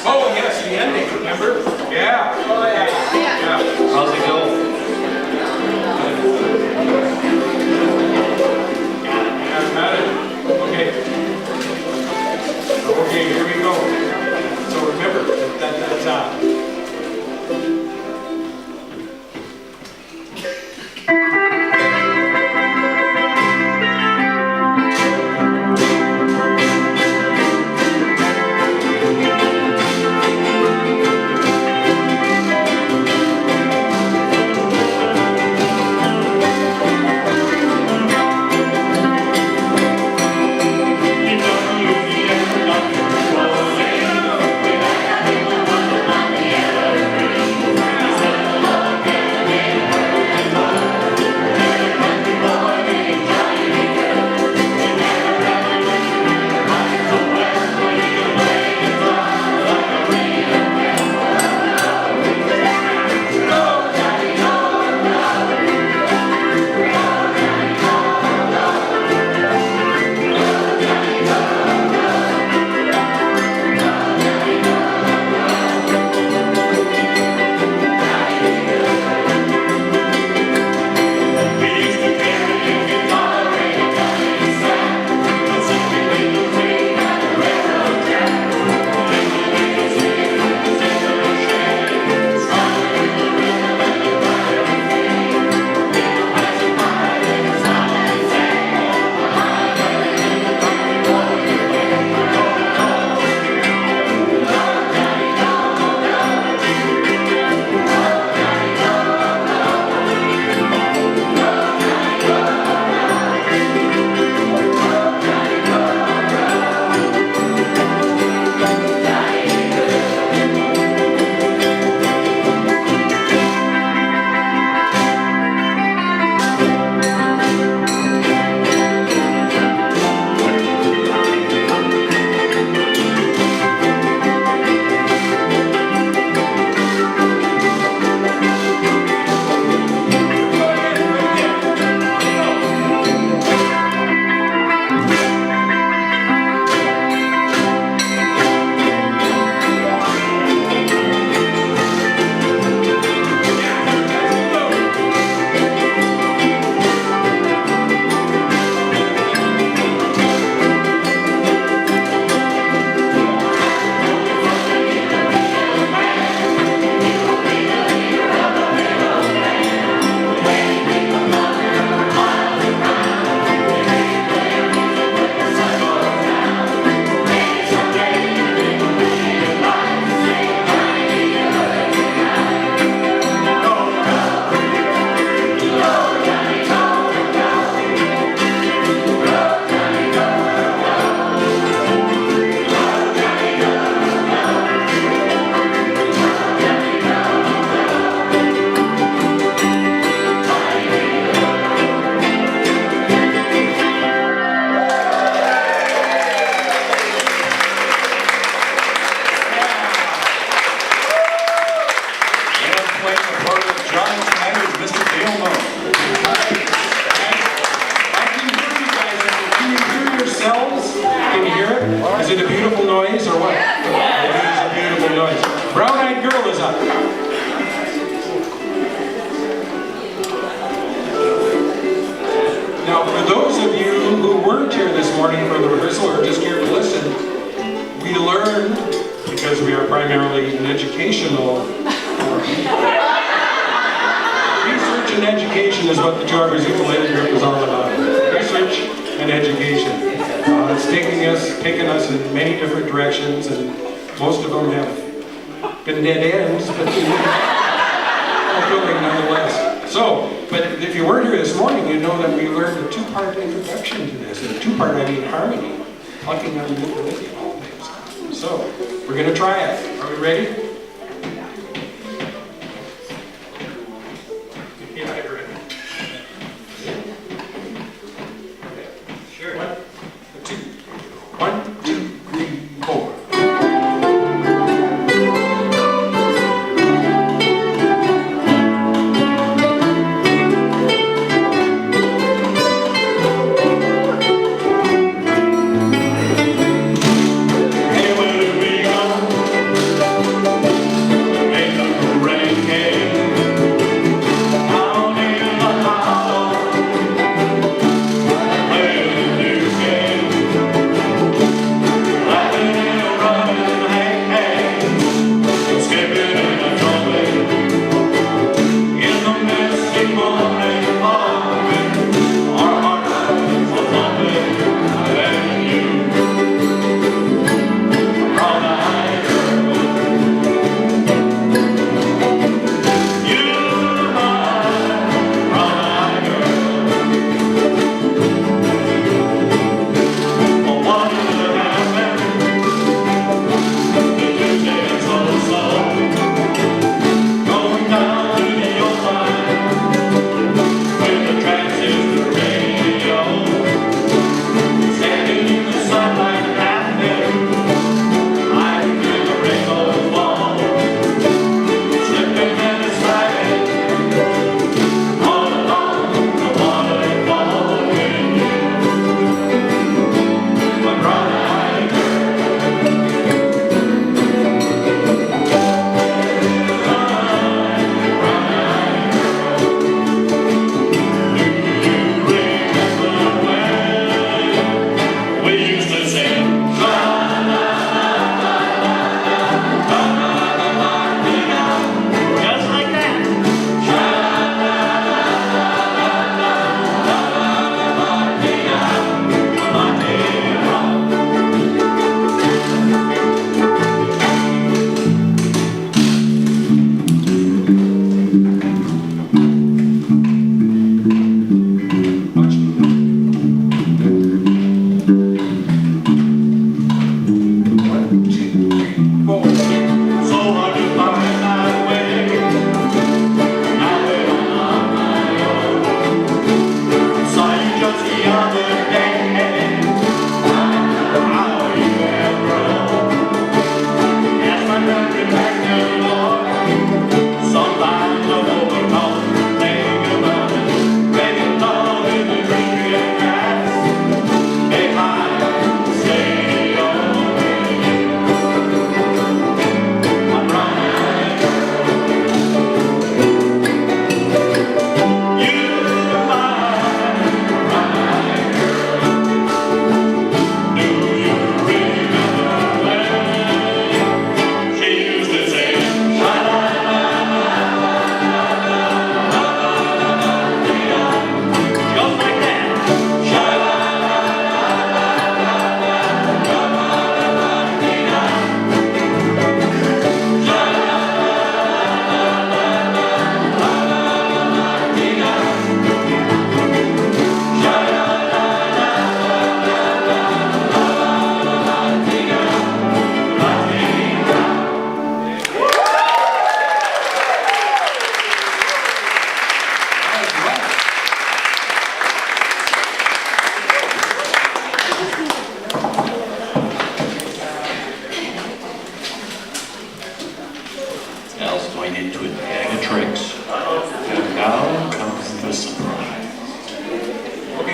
Oh, yes, the ending, remember? Yeah. Yeah. How's it go? Got it? Okay. Okay, here we go. So remember, that's we learned, because we are primarily an educational, research and education is what the Joggers Ukulele Group is all about. Research and education. It's taken us in many different directions, and most of them have been dead ends, but fulfilling nonetheless. So, but if you weren't here this morning, you know that we learned a two-part introduction to this. And a two-part, I mean harmony, plucking on the ukulele of all things. So, we're going to try it. Are we ready? Yeah, I'm ready. Sure. 1, 2, 1, 2, 3, 4.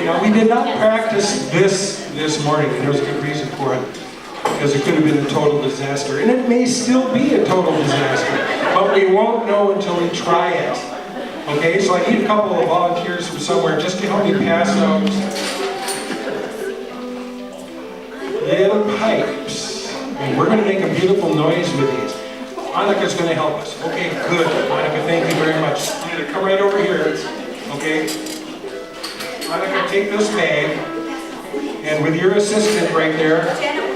Now, we did not practice this morning, and there was a good reason for it, because it could have been a total disaster, and it may still be a total disaster, but we won't know until we try it. Okay, so I need a couple of volunteers from somewhere just to help me pass out little pipes. And we're going to make a beautiful noise with these. Annika's going to help us. Okay, good. Annika, thank you very much. I'm going to come right over here. Okay. Annika, take this bag. And with your assistant right there,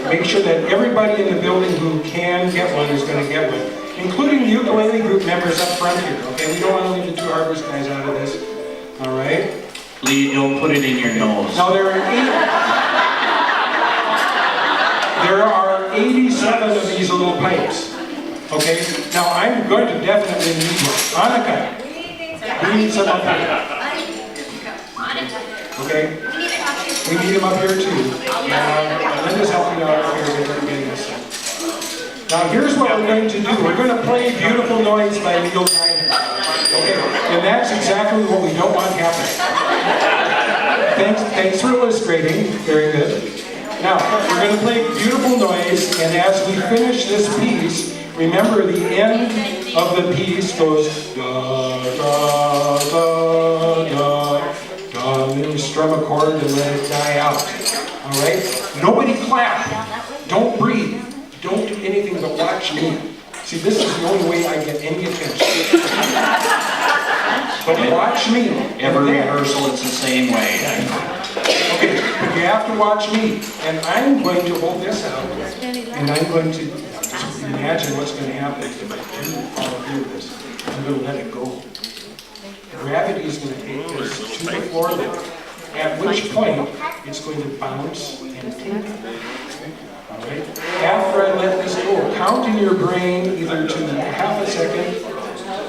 make sure that everybody in the building who can get one is going to get one. Including the ukulele group members up front here. Okay, we don't want to leave the two Harvest guys out of this. All right. Lee, don't put it in your nose. Now there are 87 of these little pipes. Okay. Now I'm going to definitely need one. Annika, we need some up here. Okay. We need them up here too. Linda's helping out up here getting this done. Now here's what we're going to do. We're going to play Beautiful Noise by Neil Diamond. Okay, and that's exactly what we don't want happening. Thanks for illustrating. Very good. Now, we're going to play Beautiful Noise, and as we finish this piece, remember the end of the piece goes da, da, da, da, da, and then you strum a chord and let it die out. All right? Nobody clap. Don't breathe. Don't do anything but watch me. See, this is the only way I get any attention. But watch me. Every rehearsal, it's the same way. Okay, but you have to watch me. And I'm going to hold this out. And I'm going to just imagine what's going to happen if I do follow through with this. I'm going to let it go. Gravity is going to take this to the floor lip, at which point it's going to bounce and tinkle. Right. After I let this go, count in your brain either to half a second,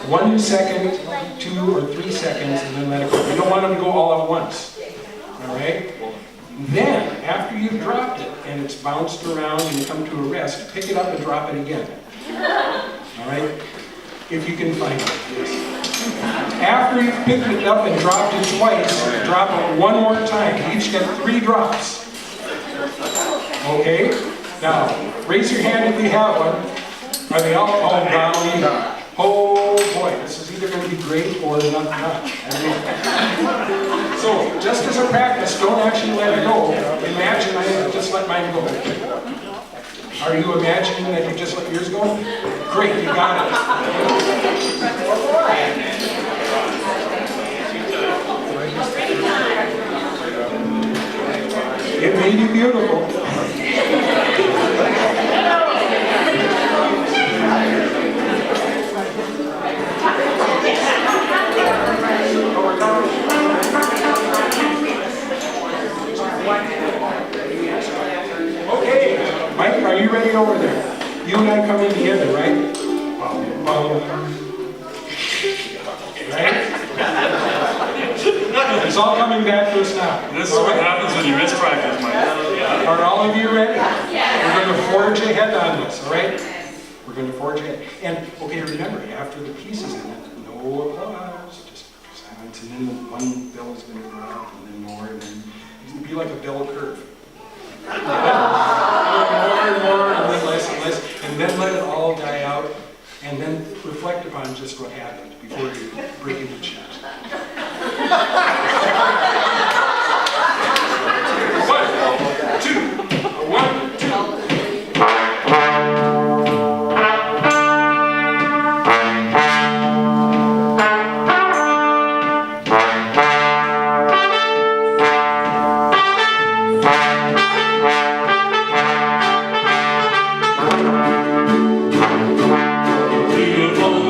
1 second, 2 or 3 seconds, and then let it go. You don't want them to go all at once. All right? Then, after you've dropped it and it's bounced around and you come to a rest, pick it up and drop it again. All right? If you can find it. Yes. After you've picked it up and dropped it twice, drop it one more time. You each get 3 drops. Okay? Now, raise your hand if you have one. Are they all down? Oh boy, this is either going to be great or not. So, just as a practice, don't actually let it go. Imagine I just let mine go. Are you imagining that you just let yours go? Great, you got it. It may be beautiful. Okay, Mike, are you ready over there? You and I come in together, right? Right? It's all coming back to us now. This is what happens when you miss practice, Mike. Are all of you ready? We're going to forge ahead on this, all right? We're going to forge ahead. And, okay, remember, after the piece is in, no applause, just silence, and then one bell is going to drop, and then more, and then it'll be like a bell curve. More and more, and then less and less, and then let it all die out, and then reflect upon just what happened before you break into chat. 1, 2, 1, 2. Beautiful,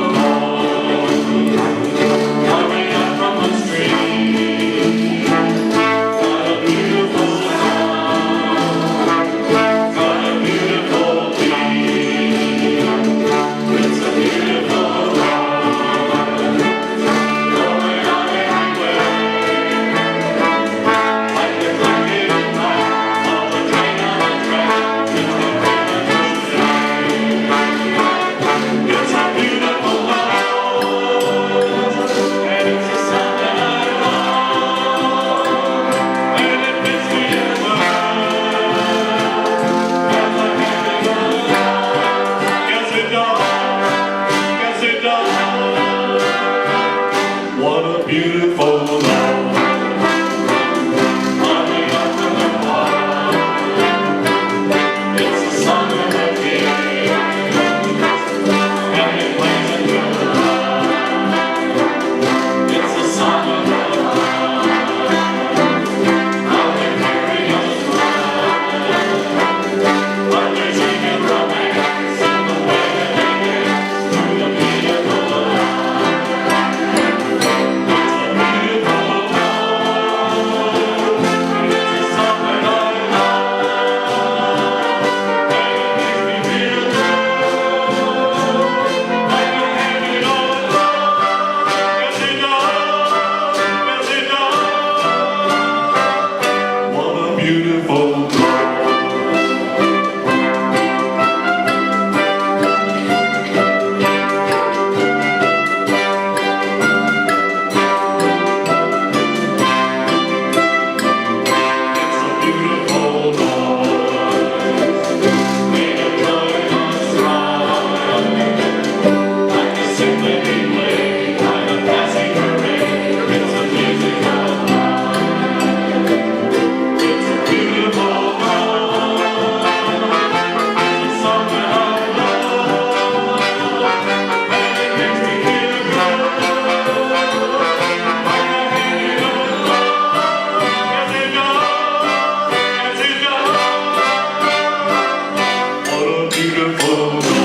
beautiful.